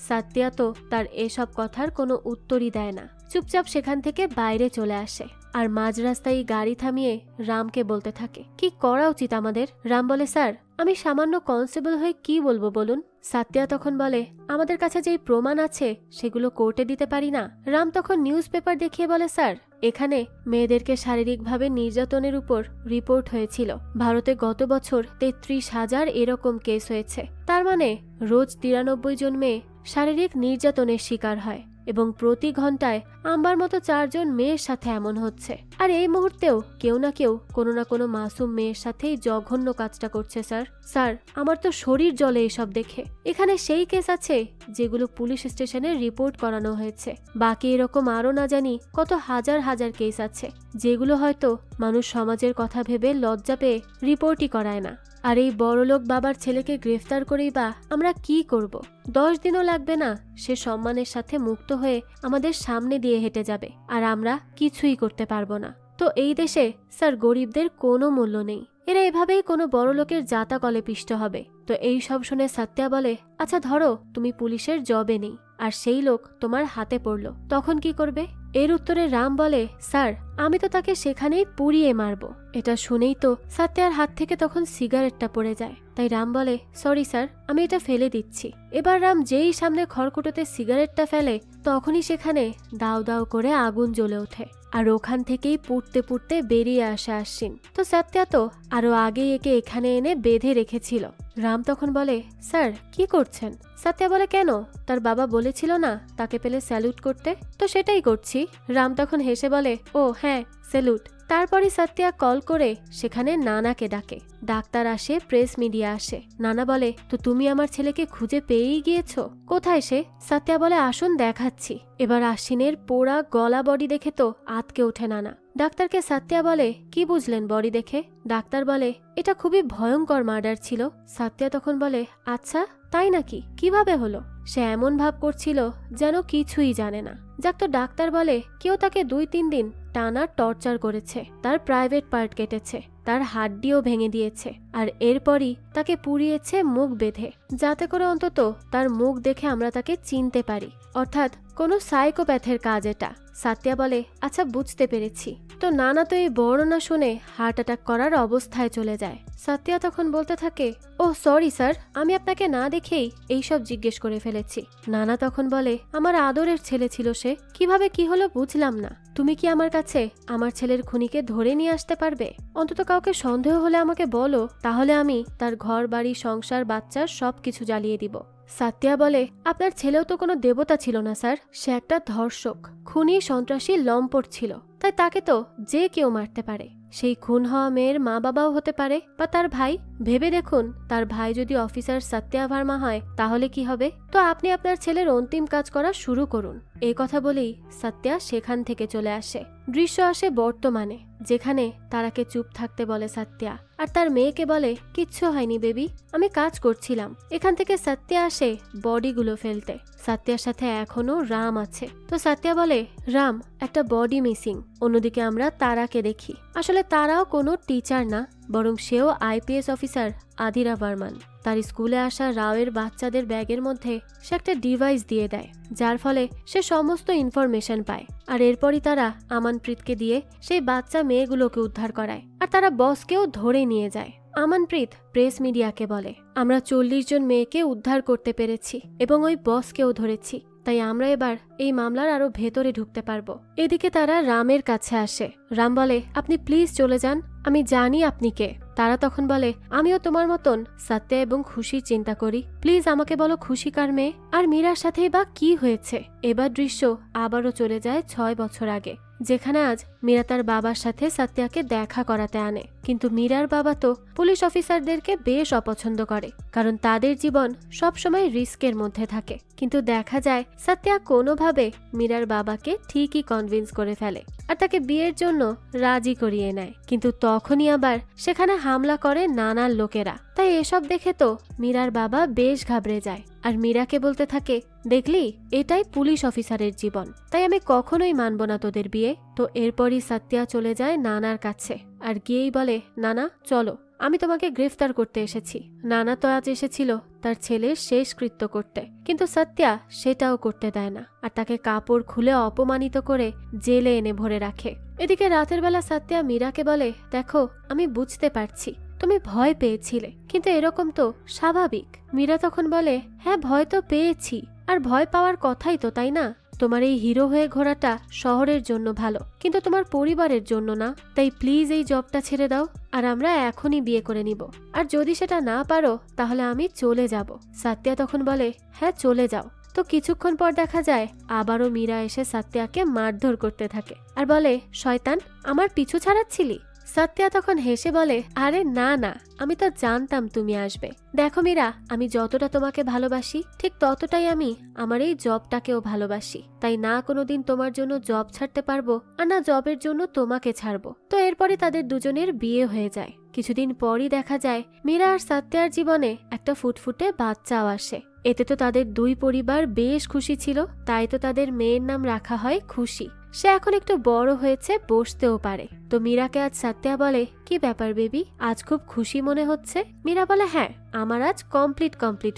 সাত্যা তো তার এসব কথার কোনো উত্তরই দেয় না, চুপচাপ সেখান থেকে বাইরে চলে আসে। আর মাঝ রাস্তায় গাড়ি থামিয়ে রামকে বলতে থাকে কি করা উচিত আমাদের। রাম বলে স্যার আমি সামান্য কনস্টেবল হয়ে কি বলবো বলুন। সাত্যা তখন বলে আমাদের কাছে যেই প্রমাণ আছে সেগুলো কোর্টে দিতে পারি না। রাম তখন নিউজ পেপার দেখিয়ে বলে স্যার এখানে মেয়েদেরকে শারীরিকভাবে নির্যাতনের উপর রিপোর্ট হয়েছিল। ভারতে গত বছর 33,000 এরকম কেস হয়েছে। তার মানে রোজ 93 জন মেয়ে শারীরিক নির্যাতনের শিকার হয়, এবং প্রতি ঘন্টায় আম্বার মতো 4 জন মেয়ের সাথে এমন হচ্ছে। আর এই মুহূর্তেও কেউ না কেউ কোনো না কোনো মাসুম মেয়ের সাথেই জঘন্য কাজটা করছে। স্যার আমার তো শরীর জ্বলে এসব দেখে। এখানে সেই কেস আছে যেগুলো পুলিশ স্টেশনে রিপোর্ট করানো হয়েছে, বাকি এরকম আরো না জানি কত হাজার হাজার কেস আছে যেগুলো হয়তো মানুষ সমাজের কথা ভেবে লজ্জা পেয়ে রিপোর্টই করায় না। আর এই বড়লোক বাবার ছেলেকে গ্রেফতার করেই বা আমরা কি করব? 10 দিনও লাগবে না, সে সম্মানের সাথে মুক্ত হয়ে আমাদের সামনে দিয়ে হেঁটে যাবে, আর আমরা কিছুই করতে পারবো না। তো এই দেশে স্যার গরিবদের কোনো মূল্য নেই, এরা এভাবেই কোনো বড় লোকের জাতা কলে পিষ্ট হবে। তো এই সব শুনে সাত্যা বলে আচ্ছা ধরো তুমি পুলিশের জবে নেই, আর সেই লোক তোমার হাতে পড়ল, তখন কি করবে? এর উত্তরে রাম বলে স্যার আমি তো তাকে সেখানেই পুড়িয়ে মারবো। এটা শুনেই তো সাত্যার হাত থেকে তখন সিগারেটটা পড়ে যায়। তাই রাম বলে সরি স্যার আমি এটা ফেলে দিচ্ছি। এবার রাম যেই সামনে খড়কুটোতে সিগারেটটা ফেলে তখনই সেখানে দাও দাও করে আগুন জ্বলে ওঠে, আর ওখান থেকেই পুড়তে পুড়তে বেরিয়ে আসে আশ্বিন। তো সাত্যা তো আরো আগেই একে এখানে এনে বেঁধে রেখেছিল। রাম তখন বলে স্যার কি করছেন? সাত্যা বলে কেন, তার বাবা বলেছিল না তাকে পেলে স্যালুট করতে, তো সেটাই করছি। রাম তখন হেসে বলে ও হ্যাঁ স্যালুট। তারপরে সাত্যা কল করে সেখানে নানাকে ডাকে। ডাক্তার আসে, প্রেস মিডিয়া আসে। নানা বলে তো তুমি আমার ছেলেকে খুঁজে পেয়েই গিয়েছো, কোথায় সে? সাত্যা বলে আসুন দেখাচ্ছি। এবার আশ্বিনের পোড়া গলা বডি দেখে তো আতকে ওঠে নানা। ডাক্তারকে সাত্যা বলে কি বুঝলেন বডি দেখে? ডাক্তার বলে এটা খুবই ভয়ঙ্কর মার্ডার ছিল। সাত্যা তখন বলে আচ্ছা তাই নাকি, কিভাবে হলো? সে এমন ভাব করছিল যেন কিছুই জানে না। যাক, তো ডাক্তার বলে কেউ তাকে 2-3 দিন টানা টর্চার করেছে, তার প্রাইভেট পার্ট কেটেছে, তার হাড্ডিও ভেঙে দিয়েছে, আর এরপরই তাকে পুড়িয়েছে মুখ বেঁধে, যাতে করে অন্তত তার মুখ দেখে আমরা তাকে চিনতে পারি। অর্থাৎ কোনো সাইকোপ্যাথের কাজ এটা। সাত্যা বলে আচ্ছা বুঝতে পেরেছি। তো নানা তো এই বর্ণনা শুনে হার্ট অ্যাটাক করার অবস্থায় চলে যায়। সাত্যা তখন বলতে থাকে ও সরি স্যার আমি আপনাকে না দেখেই এইসব জিজ্ঞেস করে ফেলেছি। নানা তখন বলে আমার আদরের ছেলে ছিল সে, কিভাবে কি হলো বুঝলাম না। তুমি কি আমার কাছে আমার ছেলের খুনিকে ধরে নিয়ে আসতে পারবে? অন্তত কাউকে সন্দেহ হলে আমাকে বলো, তাহলে আমি তার ঘর বাড়ি সংসার বাচ্চার সবকিছু জ্বালিয়ে দিব। সাত্যা বলে আপনার ছেলেও তো কোনো দেবতা ছিল না স্যার, সে একটা ধর্ষক, খুনি, সন্ত্রাসী, লম্পট ছিল। তাই তাকে তো যে কেউ মারতে পারে। সেই খুন হওয়া মেয়ের মা বাবাও হতে পারে, বা তার ভাই। ভেবে দেখুন তার ভাই যদি অফিসার সত্যা ভার্মা হয় তাহলে কি হবে? তো আপনি আপনার ছেলের অন্তিম কাজ করা শুরু করুন। এই কথা বলেই সত্যা সেখান থেকে চলে আসে। দৃশ্য আসে বর্তমানে, যেখানে তারাকে চুপ থাকতে বলে সত্যা, আর তার মেয়েকে বলে কিচ্ছু হয়নি বেবি, আমি কাজ করছিলাম। এখান থেকে সত্যা আসে বডিগুলো ফেলতে। সত্যার সাথে এখনো রাম আছে। তো সত্যা বলে রাম একটা বডি মিসিং। অন্যদিকে আমরা তারাকে দেখি। আসলে তারাও কোনো টিচার না, বরং সেও আইপিএস অফিসার আদিরা বর্মন। তার স্কুলে আসা রাওয়ের বাচ্চাদের ব্যাগের মধ্যে সে একটা ডিভাইস দিয়ে দেয়, যার ফলে সে সমস্ত ইনফরমেশন পায়। আর এরপরই তারা আমানপ্রীতকে দিয়ে সেই বাচ্চা মেয়েগুলোকে উদ্ধার করায়, আর তারা বসকেও ধরে নিয়ে যায়। আমানপ্রীত প্রেস মিডিয়াকে বলে, আমরা 40 জন মেয়েকে উদ্ধার করতে পেরেছি এবং ওই বসকেও ধরেছি, তাই আমরা এবার এই মামলার আরো ভেতরে ঢুকতে পারবো। এদিকে তারা রামের কাছে আসে। রাম বলে, আপনি প্লিজ চলে যান, আমি জানি আপনি কে। তারা তখন বলে, আমিও তোমার মতন সত্যা এবং খুশির চিন্তা করি, প্লিজ আমাকে বলো খুশি কার মেয়ে, আর মীরার সাথেই বা কি হয়েছে। এবার দৃশ্য আবারও চলে যায় 6 বছর আগে, যেখানে আজ মীরা তার বাবার সাথে সত্যাকে দেখা করাতে আনে। কিন্তু মীরার বাবা তো পুলিশ অফিসারদেরকে বেশ অপছন্দ করে, কারণ তাদের জীবন সবসময় রিস্কের মধ্যে থাকে। কিন্তু দেখা যায় সত্যা কোনোভাবে মীরার বাবাকে ঠিকই কনভিন্স করে ফেলে আর তাকে বিয়ের জন্য রাজি করিয়ে নেয়। কিন্তু তখনই আবার সেখানে হামলা করে নানার লোকেরা। তাই এসব দেখে তো মীরার বাবা বেশ ঘাবড়ে যায় আর মীরাকে বলতে থাকে, দেখলি এটাই পুলিশ অফিসারের জীবন, তাই আমি কখনোই মানব না তোদের বিয়ে। তো এরপরই সত্যা চলে যায় নানার কাছে আর গিয়েই বলে, নানা চলো, আমি তোমাকে গ্রেফতার করতে এসেছি। নানা তো আজ এসেছিল তার ছেলের শেষ কৃত্য করতে, কিন্তু সত্যা সেটাও করতে দেয় না আর তাকে কাপড় খুলে অপমানিত করে জেলে এনে ভরে রাখে। এদিকে রাতের বেলা সত্যা মীরাকে বলে, দেখো আমি বুঝতে পারছি তুমি ভয় পেয়েছিলে, কিন্তু এরকম তো স্বাভাবিক। মীরা তখন বলে, হ্যাঁ ভয় তো পেয়েছি, আর ভয় পাওয়ার কথাই তো, তাই না? তোমার এই হিরো হয়ে ঘোরাটা শহরের জন্য ভালো, কিন্তু তোমার পরিবারের জন্য না। তাই প্লিজ এই জবটা ছেড়ে দাও আর আমরা এখনই বিয়ে করে নিব, আর যদি সেটা না পারো তাহলে আমি চলে যাব। সত্যা তখন বলে, হ্যাঁ চলে যাও। তো কিছুক্ষণ পর দেখা যায় আবারও মীরা এসে সত্যাকে মারধর করতে থাকে আর বলে, শয়তান আমার পিছু ছাড়াচ্ছিলি? সত্যা তখন হেসে বলে, আরে না না, আমি তো জানতাম তুমি আসবে। দেখো মীরা, আমি যতটা তোমাকে ভালোবাসি ঠিক ততটাই আমি আমার এই জবটাকেও ভালোবাসি, তাই না কোনোদিন তোমার জন্য জব ছাড়তে পারবো আর না জবের জন্য তোমাকে ছাড়বো। তো এরপরে তাদের দুজনের বিয়ে হয়ে যায়। কিছুদিন পরই দেখা যায় মীরা আর সত্যার জীবনে একটা ফুটফুটে বাচ্চাও আসে। এতে তো তাদের দুই পরিবার বেশ খুশি ছিল, তাই তো তাদের মেয়ের নাম রাখা হয় খুশি। সে এখন একটু বড় হয়েছে, বসতেও পারে। তো মীরাকে আজ সত্যা বলে, কি ব্যাপার বেবি, আজ খুব খুশি মনে হচ্ছে? মীরা বলে, হ্যাঁ আমার আজ কমপ্লিট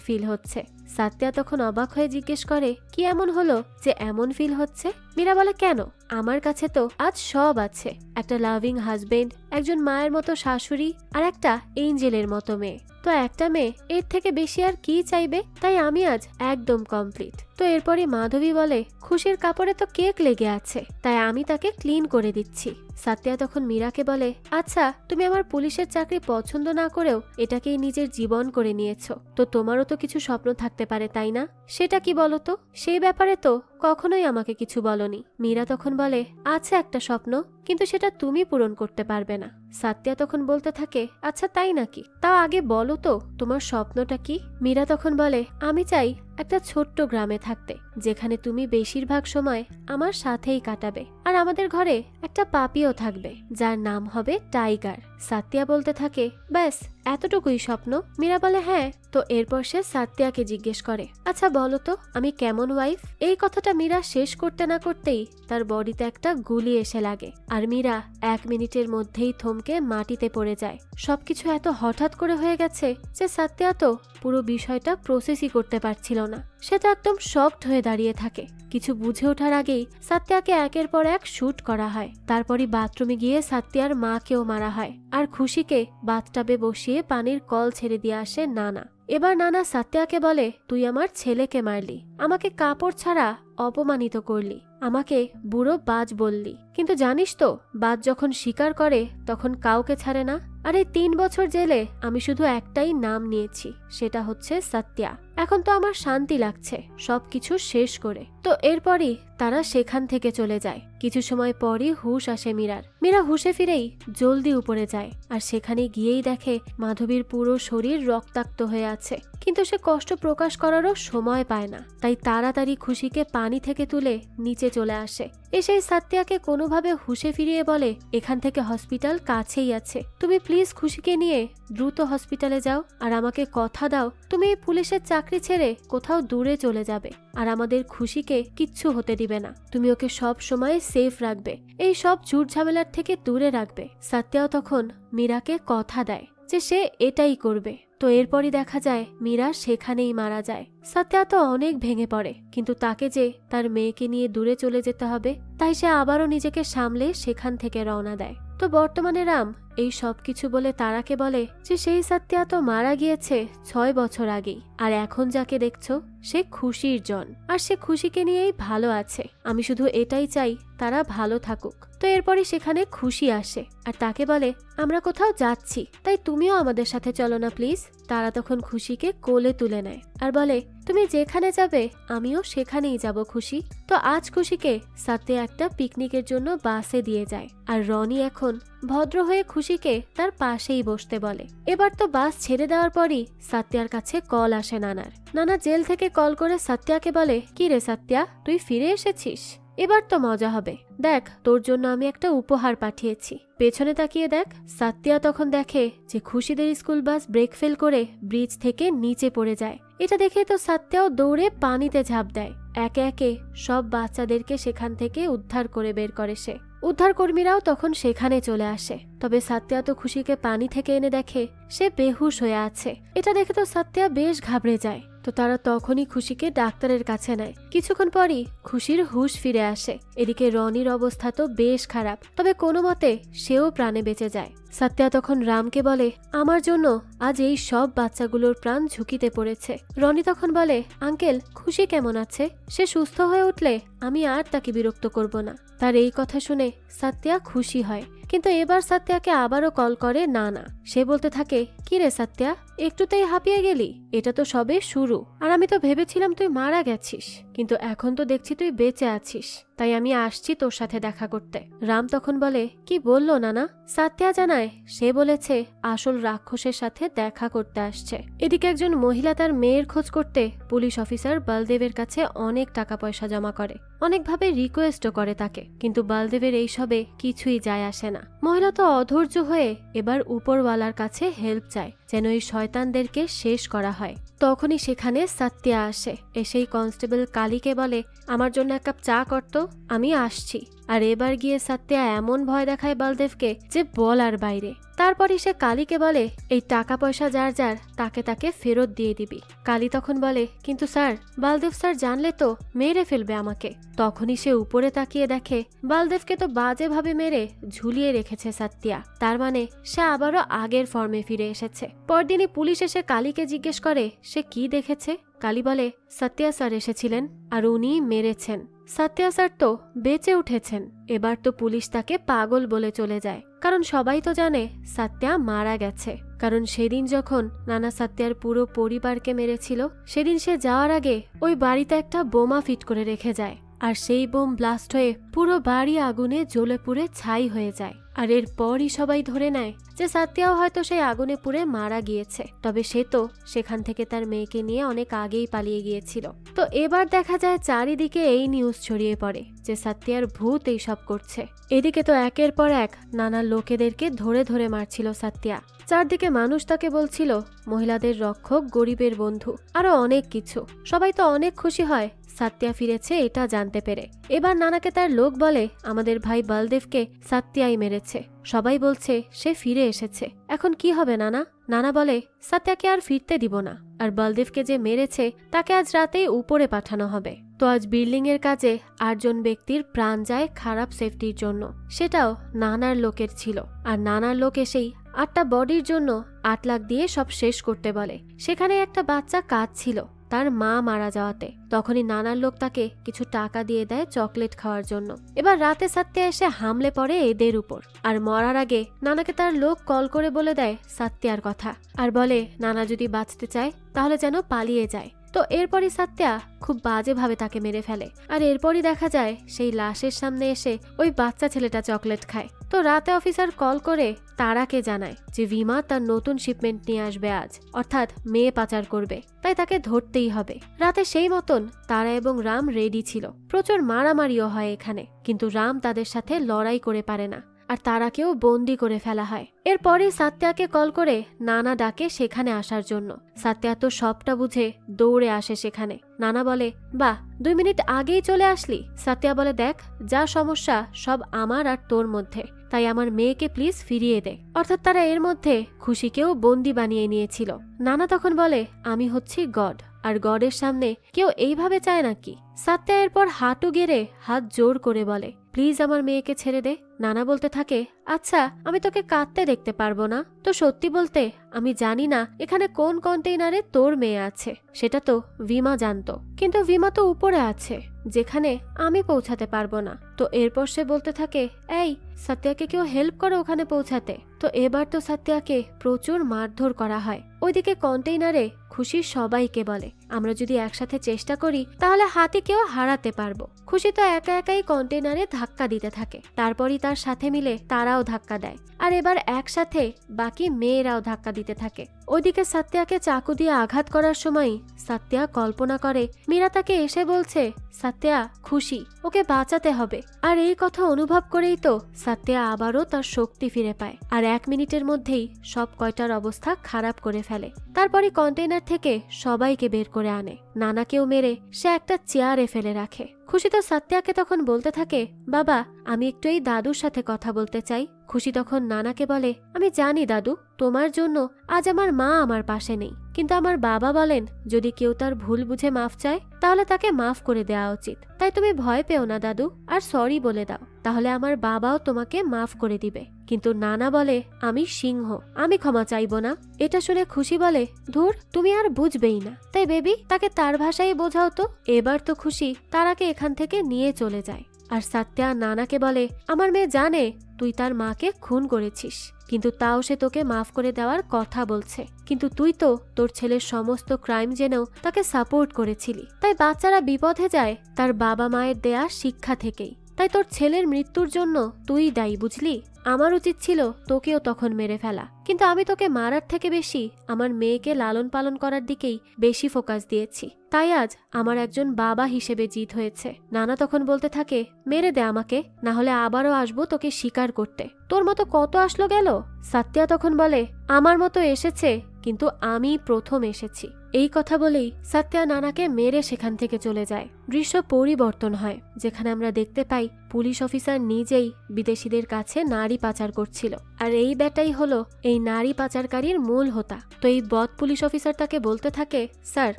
ফিল হচ্ছে। সত্যা তখন অবাক হয়ে জিজ্ঞেস করে, কি এমন হলো যে এমন ফিল হচ্ছে? মীরা বলে, কেন, আমার কাছে তো আজ সব আছে, একটা লাভিং হাজবেন্ড, একজন মায়ের মতো শাশুড়ি আর একটা এঞ্জেলের মতো মেয়ে। তো একটা মেয়ে এর থেকে বেশি আর কি চাইবে? তাই আমি আজ একদম কমপ্লিট। তো এরপরে মাধবী বলে, খুশির কাপড়ে তো কেক লেগে আছে, তাই আমি তাকে ক্লিন করে দিচ্ছি। সত্যা তখন মীরাকে বলে, আচ্ছা তুমি আমার পুলিশের চাকরি পছন্দ না করেও এটাকেই নিজের জীবন করে নিয়েছো, তো তোমারও তো কিছু স্বপ্ন থাকতে পারে তাই না? সেটা কি বলো তো? সেই ব্যাপারে তো কখনোই আমাকে কিছু বলনি। মীরা তখন বলে, আছে একটা স্বপ্ন, কিন্তু সেটা তুমি পূরণ করতে পারবে না। সত্যা তখন বলতে থাকে, আচ্ছা তাই নাকি, তাও আগে বলো তো তোমার স্বপ্নটা কি? মীরা তখন বলে, আমি চাই একটা ছোট্ট গ্রামে থাকতে, যেখানে তুমি বেশিরভাগ সময় আমার সাথেই কাটাবে, আর আমাদের ঘরে একটা পাপিও থাকবে যার নাম হবে টাইগার। সত্যা বলতে থাকে, ব্যাস এতটুকুই স্বপ্ন? মীরা বলে, হ্যাঁ। তো এরপর সে সত্যাকে জিজ্ঞেস করে, আচ্ছা বলো তো আমি কেমন ওয়াইফ? এই কথাটা মীরা শেষ করতে না করতেই তার বডিতে একটা গুলি এসে লাগে আর মীরা 1 মিনিটের মধ্যেই থমকে মাটিতে পড়ে যায়। সবকিছু এত হঠাৎ করে হয়ে গেছে যে সত্যা তো পুরো বিষয়টা প্রসেসই করতে পারছিল না। সে তো একদম শকড হয়ে দাঁড়িয়ে থাকে। কিছু বুঝে ওঠার আগেই সত্যাকে একের পর এক শুট করা হয়। তারপরই বাথরুমে গিয়ে সত্যার মাকেও মারা হয় আর খুশিকে বাথটাবে বসিয়ে পানির কল ছেড়ে দিয়ে আসে নানা। এবার নানা সত্যাকে বলে, তুই আমার ছেলেকে মারলি, আমাকে কাপড় ছাড়া অপমানিত করলি, আমাকে বুড়ো বাজ বললি, কিন্তু জানিস তো বাজ যখন স্বীকার করে তখন কাউকে ছাড়ে না। আর এই 3 বছর জেলে আমি শুধু একটাই নাম নিয়েছি, সেটা হচ্ছে সত্যা। এখন তো আমার শান্তি লাগছে সবকিছু শেষ করে। তো এরপরই তারা সেখান থেকে চলে যায়। কিছু সময় পরই হুশ আসে মীরার। মীরা হুশে ফিরেই জলদি উপরে যায় আর সেখানে গিয়েই দেখে মাধবীর পুরো শরীর রক্তাক্ত হয়ে আছে, কিন্তু সে কষ্ট প্রকাশ করারও সময় পায় না। তাই তাড়াতাড়ি খুশিকে পানি থেকে তুলে নিচে চলে আসে। এসেই সত্যাকে কোনোভাবে হুশে ফিরিয়ে বলে, এখান থেকে হসপিটাল কাছেই আছে, তুমি প্লিজ খুশিকে নিয়ে দ্রুত হসপিটালে যাও আর আমাকে কথা দাও তুমি এই পুলিশের চাকরি ছেড়ে কোথাও দূরে চলে যাবে আর আমাদের খুশিকে কিচ্ছু হতে দিবে না, তুমি ওকে সব সময় সেফ রাখবে, এই সব ঝুট ঝামেলার থেকে দূরে রাখবে। সত্যাও তখন মীরাকে কথা দেয় যে সে এটাই করবে। তো এরপরই দেখা যায় মীরা সেখানেই মারা যায়। সত্যা তো অনেক ভেঙে পড়ে, কিন্তু তাকে যে তার মেয়েকে নিয়ে দূরে চলে যেতে হবে তাই সে আবারও নিজেকে সামলে সেখান থেকে রওনা দেয়। তো বর্তমানে রাম এই সব কিছু বলে তারাকে বলে যে সেই সাত্যা তো মারা গিয়েছে 6 বছর আগেই, আর এখন যাকে দেখছো সে খুশির জন, আর সে খুশিকে নিয়েই ভালো আছে। আমি শুধু এটাই চাই তারা ভালো থাকুক। তো এরপরই সেখানে খুশি আসে আর তাকে বলে আমরা কোথাও যাচ্ছি, তাই তুমিও আমাদের সাথে চলো না প্লিজ। তারা তখন খুশিকে কোলে তুলে নেয় আর বলে তুমি যেখানে যাবে আমিও সেখানেই যাব খুশি। তো আজ খুশিকে সাত্যা একটা পিকনিকের জন্য বাসে দিয়ে যায়, আর রনি এখন ভদ্র হয়ে খুশিকে তার পাশেই বসতে বলে। এবার তো বাস ছেড়ে দেওয়ার পরই সাত্যার কাছে কল আসে নানার। নানা জেল থেকে কল করে সাত্যাকে বলে কি রে সাত্যা, তুই ফিরে এসেছিস, এবার তো মজা হবে, দেখ তোর জন্য আমি একটা উপহার পাঠিয়েছি। পেছনে তাকিয়ে দেখ। সাত্যা তখন দেখে যে খুশিদের স্কুল বাস ব্রেক ফেল করে ব্রিজ থেকে নিচে পড়ে যায়। এটা দেখে তো সাত্যাও দৌড়ে পানিতে ঝাঁপ দেয়। একে একে সব বাচ্চাদেরকে সেখান থেকে উদ্ধার করে বের করে সে। উদ্ধার কর্মীরাও তখন সেখানে চলে আসে, তবে সাত্যা তো খুশিকে পানি থেকে এনে দেখে সে বেহুশ হয়ে আছে। এটা দেখে তো সাত্যা বেশ ঘাবড়ে যায়। তো তারা তখনই খুশিকে ডাক্তারের কাছে নেয়। কিছুক্ষণ পরই খুশির হুঁশ ফিরে আসে। এদিকে রনির অবস্থা তো বেশ খারাপ, তবে কোনো মতে সেও প্রাণে বেঁচে যায়। সাত্যা তখন রামকে বলে আমার জন্য আজ এই সব বাচ্চাগুলোর প্রাণ ঝুঁকিতে পড়েছে। রনি তখন বলে আঙ্কেল খুশি কেমন আছে, সে সুস্থ হয়ে উঠলে আমি আর তাকে বিরক্ত করব না। তার এই কথা শুনে সাত্যা খুশি হয়, কিন্তু এবার সাত্যাকে আবারও কল করে নানা। সে বলতে থাকে কি রে সাত্যা, একটুতেই হাঁপিয়ে গেলি, এটা তো সবে শুরু, আর আমি তো ভেবেছিলাম তুই মারা গেছিস, কিন্তু এখন তো দেখছি তুই বেঁচে আছিস, তাই আমি আসছি তোর সাথে দেখা করতে। রাম তখন বলে কি বললো নানা? সাত্যা জানায় সে বলেছে আসল রাক্ষসের সাথে দেখা করতে আসছে। এদিকে একজন মহিলা তার মেয়ের খোঁজ করতে পুলিশ অফিসার বলদেবের কাছে অনেক টাকা পয়সা জমা করে, অনেকভাবে রিকোয়েস্টও করে তাকে, কিন্তু বলদেবের এইসবে কিছুই যায় আসে না। মহিলা তো অধৈর্য হয়ে এবার উপরওয়ালার কাছে হেল্প চায় যেন এই শয়তানদেরকে শেষ করা হয়। তখনই সেখানে সাত্যা আসে, এসেই কনস্টেবল কালীকে বলে আমার জন্য এক কাপ চা করতো, আমি আসছি। আর এবার গিয়ে সাত্যা এমন ভয় দেখায় বলদেবকে যে বলার বাইরে। তারপরই সে কালীকে বলে এই টাকা পয়সা যার যার তাকে তাকে ফেরত দিয়ে দিবি। কালী তখন বলে কিন্তু স্যার, বলদেব স্যার জানলে তো মেরে ফেলবে আমাকে। তখনই সে উপরে তাকিয়ে দেখে বলদেবকে তো বাজেভাবে মেরে ঝুলিয়ে রেখেছে সাত্যা, তার মানে সে আবারও আগের ফর্মে ফিরে এসেছে। পরদিনই পুলিশ এসে কালীকে জিজ্ঞেস করে সে কি দেখেছে। কালী বলে সাত্যা স্যার এসেছিলেন আর উনি মেরেছেন। সাত্যা স্যার তো বেঁচে উঠেছেন। এবার তো পুলিশ তাকে পাগল বলে চলে যায়, কারণ সবাই তো জানে সাত্যা মারা গেছে। কারণ সেদিন যখন নানা সাত্যার পুরো পরিবারকে মেরেছিল, সেদিন সে যাওয়ার আগে ওই বাড়িতে একটা বোমা ফিট করে রেখে যায়, আর সেই বোম ব্লাস্ট হয়ে পুরো বাড়ি আগুনে জ্বলে পুড়ে ছাই হয়ে যায়। আর এরপরই সবাই ধরে নেয় যে সাত্যাও হয়তো সেই আগুনে পুড়ে মারা গিয়েছে, তবে সে তো সেখান থেকে তার মেয়েকে নিয়ে অনেক আগেই পালিয়ে গিয়েছিল। তো এবার দেখা যায় চারিদিকে এই নিউজ ছড়িয়ে পড়ে যে সাত্যার ভূত এইসব করছে। এদিকে তো একের পর এক নানা লোকেদেরকে ধরে ধরে মারছিল সাত্যা। চারদিকে মানুষ তাকে বলছিল মহিলাদের রক্ষক, গরিবের বন্ধু, আরো অনেক কিছু। সবাই তো অনেক খুশি হয় সাত্যা ফিরেছে এটা জানতে পেরে। এবার নানাকে তার লোক বলে আমাদের ভাই বলদেবকে সাত্যাই মেরেছে, সবাই বলছে সে ফিরে এসেছে, এখন কি হবে নানা? নানা বলে সাত্যাকে আর ফিরতে দিব না, আর বলদেবকে যে মেরেছে তাকে আজ রাতেই উপরে পাঠানো হবে। তো আজ বিল্ডিং এর কাজে 8 জন ব্যক্তির প্রাণ যায় খারাপ সেফটির জন্য, সেটাও নানার লোকের ছিল। আর নানার লোক এসেই 8টা বডির জন্য 8 লাখ দিয়ে সব শেষ করতে বলে। সেখানে একটা বাচ্চা কাঁদছিল তার মা মারা যাওয়াতে। তখনই নানার লোক তাকে কিছু টাকা দিয়ে দেয় চকলেট খাওয়ার জন্য। এবার রাতে সাত্যা এসে হামলে পড়ে এদের উপর, আর মরার আগে নানাকে তার লোক কল করে বলে দেয় সাত্যার কথা, আর বলে নানা যদি বাঁচতে চায় তাহলে যেন পালিয়ে যায়। তো এরপরই সাত্যা খুব বাজেভাবে তাকে মেরে ফেলে, আর এরপরই দেখা যায় সেই লাশের সামনে এসে ওই বাচ্চা ছেলেটা চকলেট খায়। তো রাতে অফিসার কল করে তারাকে জানায় যে ভিমা তার নতুন শিপমেন্ট নিয়ে আসবে আজ, অর্থাৎ মেয়ে পাচার করবে, তাই তাকে ধরতেই হবে। রাতে সেই মতন তারা এবং রাম রেডি ছিল। প্রচুর মারামারিও হয় এখানে, কিন্তু রাম তাদের সাথে লড়াই করে পারে না, আর তারাকেও বন্দি করে ফেলা হয়। এরপরই সাত্যাকে কল করে নানা ডাকে সেখানে আসার জন্য। সাত্যা তো সবটা বুঝে দৌড়ে আসে সেখানে। নানা বলে বাহ, 2 মিনিট আগেই চলে আসলি। সাত্যা বলে দেখ, যা সমস্যা সব আমার আর তোর মধ্যে, তাই আমার মেয়েকে প্লিজ ফিরিয়ে দে। অর্থাৎ তারা এর মধ্যে খুশিকেও বন্দি বানিয়ে নিয়েছিল। নানা তখন বলে আমি হচ্ছি গড, আর গডের সামনে কেউ এইভাবে চায় নাকি? সাত্যা এরপর হাঁটু গেড়ে হাত জোর করে বলে, প্লিজ আমার মেয়েকে ছেড়ে দে। নানা বলতে থাকে, আচ্ছা আমি তোকে কাঁদতে দেখতে পারবো না তো? সত্যি বলতে আমি জানি না এখানে কোন কন্টেইনারে তোর মেয়ে আছে, সেটা তো ভিমা জানতো, কিন্তু ভিমা তো উপরে আছে যেখানে আমি পৌঁছাতে পারবো না। তো এরপর সে বলতে থাকে, এই সাত্যাকে কেউ হেল্প করো ওখানে পৌঁছাতে। তো এবার তো সাত্যাকে প্রচুর মারধর করা হয়। ওইদিকে কন্টেইনারে খুশি সবাইকে বলে, আমরা যদি একসাথে চেষ্টা করি তাহলে হাতিকেও হারাতে পারবো। খুশি তো একা একাই কন্টেইনারে ধাক্কা দিতে থাকে, তারপরই তার সাথে মিলে তারাও ধাক্কা দেয়, আর এবার একসাথে বাকি মেয়েরাও ধাক্কা দিতে থাকে। ওইদিকে সাত্যাকে চাকু দিয়ে আঘাত করার সময় সাত্যা কল্পনা করে মীরা তাকে এসে বলছে, সাত্যা খুশি, ওকে বাঁচাতে হবে। আর এই কথা অনুভব করেই তো সাত্যা আবারও তার শক্তি ফিরে পায়, আর 1 মিনিটের মধ্যেই সব কয়টার অবস্থা খারাপ করে ফেলে। তারপরে কন্টেইনার থেকে সবাইকে বের করে আনে। নানাকেও মেরে সে একটা চেয়ারে ফেলে রাখে। খুশি তো সাত্যাকে তখন বলতে থাকে, বাবা আমি একটু এই দাদুর সাথে কথা বলতে চাই। খুশি তখন নানাকে বলে, আমি জানি দাদু, তোমার জন্য আজ আমার মা আমার পাশে নেই, কিন্তু আমার বাবা বলেন যদি কেউ তার ভুল বুঝে মাফ চায় তাহলে তাকে মাফ করে দেওয়া উচিত। তাই তুমি ভয় পেও না দাদু, আর সরি বলে দাও, তাহলে আমার বাবাও তোমাকে মাফ করে দিবে। কিন্তু নানা বলে, আমি সিংহ, আমি ক্ষমা চাইব না। এটা শুনে খুশি বলে, ধুর তুমি আর বুঝবেই না, তাই বেবি তাকে তার ভাষায় বোঝাও তো। এবার তো খুশি তারাকে এখান থেকে নিয়ে চলে যায়। আর সাত্যা নানাকে বলে, আমার মেয়ে জানে তুই তার মাকে খুন করেছিস, কিন্তু তাও সে তোকে মাফ করে দেওয়ার কথা বলছে। কিন্তু তুই তো তোর ছেলের সমস্ত ক্রাইম জেনেও তাকে সাপোর্ট করেছিলি, তাই বাচ্চারা বিপদে যায় তার বাবা মায়ের দেয়া শিক্ষা থেকেই। তাই তোর ছেলের মৃত্যুর জন্য তুই দায়ী, বুঝলি? আমার উচিত ছিল তোকেও তখন মেরে ফেলা, কিন্তু আমি তোকে মারার থেকে বেশি আমার মেয়েকে লালন পালন করার দিকেই বেশি ফোকাস দিয়েছি। তাই আজ আমার একজন বাবা হিসেবে জিত হয়েছে। নানা তখন বলতে থাকে, মেরে দে আমাকে, না হলে আবারও আসবো তোকে শিকার করতে। তোর মতো কত আসলো গেল? সাত্যা তখন বলে, আমার মতো এসেছে, কিন্তু আমি প্রথম এসেছি। এই কথা বলেই সাত্যা নানাকে মেরে সেখান থেকে চলে যায়। দৃশ্য পরিবর্তন হয়, যেখানে আমরা দেখতে পাই পুলিশ অফিসার নিজেই বিদেশিদের কাছে নারী পাচার করছিল, আর এই ব্যাটাই হলো এই নারী পাচারকারীর মূল হোতা। তো এই বদ পুলিশ অফিসার তাকে বলতে থাকে, স্যার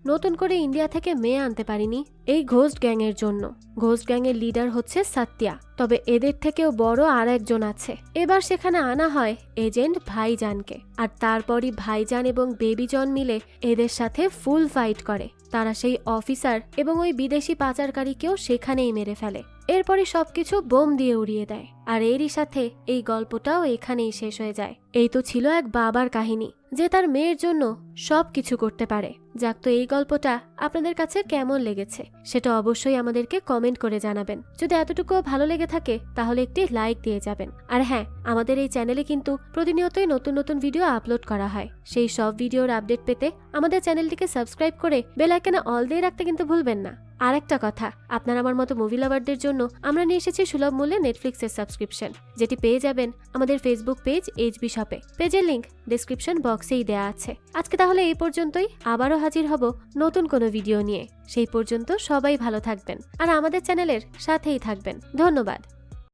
নতুন করে ইন্ডিয়া থেকে মেয়ে আনতে পারিনি এই ঘোস্ট গ্যাং এর জন্য। ঘোস্ট গ্যাং এর লিডার হচ্ছে সাত্যা, তবে এদের থেকেও বড় আর একজন আছে। এবার সেখানে আনা হয় এজেন্ট ভাইজানকে, আর তারপরই ভাইজান এবং বেবি জন মিলে এদের সাথে ফুল ফাইট করে। তারা সেই অফিসার এবং ওই বিদেশি পাচারকারীকেও সেখানেই মেরে ফেলে। এরপরই সবকিছু বোম দিয়ে উড়িয়ে দেয়, আর এরই সাথে এই গল্পটাও এখানেই শেষ হয়ে যায়। এই তো ছিল এক বাবার কাহিনী যে তার মেয়ের জন্য সবকিছু করতে পারে। যাক, তো এই গল্পটা আপনাদের কাছে কেমন লেগেছে সেটা অবশ্যই আমাদেরকে কমেন্ট করে জানাবেন। যদি এতটুকুও ভালো লেগে থাকে তাহলে একটি লাইক দিয়ে যাবেন। আর হ্যাঁ, আমাদের এই চ্যানেলে কিন্তু প্রতিনিয়তই নতুন নতুন ভিডিও আপলোড করা হয়। সেই সব ভিডিওর আপডেট পেতে আমাদের চ্যানেলটিকে সাবস্ক্রাইব করে বেল আইকনে অল দিয়ে রাখতে কিন্তু ভুলবেন না। আর একটা কথা, আপনার আমার মতো মুভি লাভারদের জন্য আমরা নিয়ে এসেছি সুলভ মূল্যে নেটফ্লিক্সের সাবস্ক্রিপশন, যেটি পেয়ে যাবেন আমাদের ফেসবুক পেজ এইচবি শপে। পেজের লিংক ডেসক্রিপশন বক্সেই দেয়া আছে। আজকে তাহলে এই পর্যন্তই, আবারও হাজির হব নতুন কোনো ভিডিও নিয়ে। সেই পর্যন্ত সবাই ভালো থাকবেন আর আমাদের চ্যানেলের সাথেই থাকবেন। ধন্যবাদ।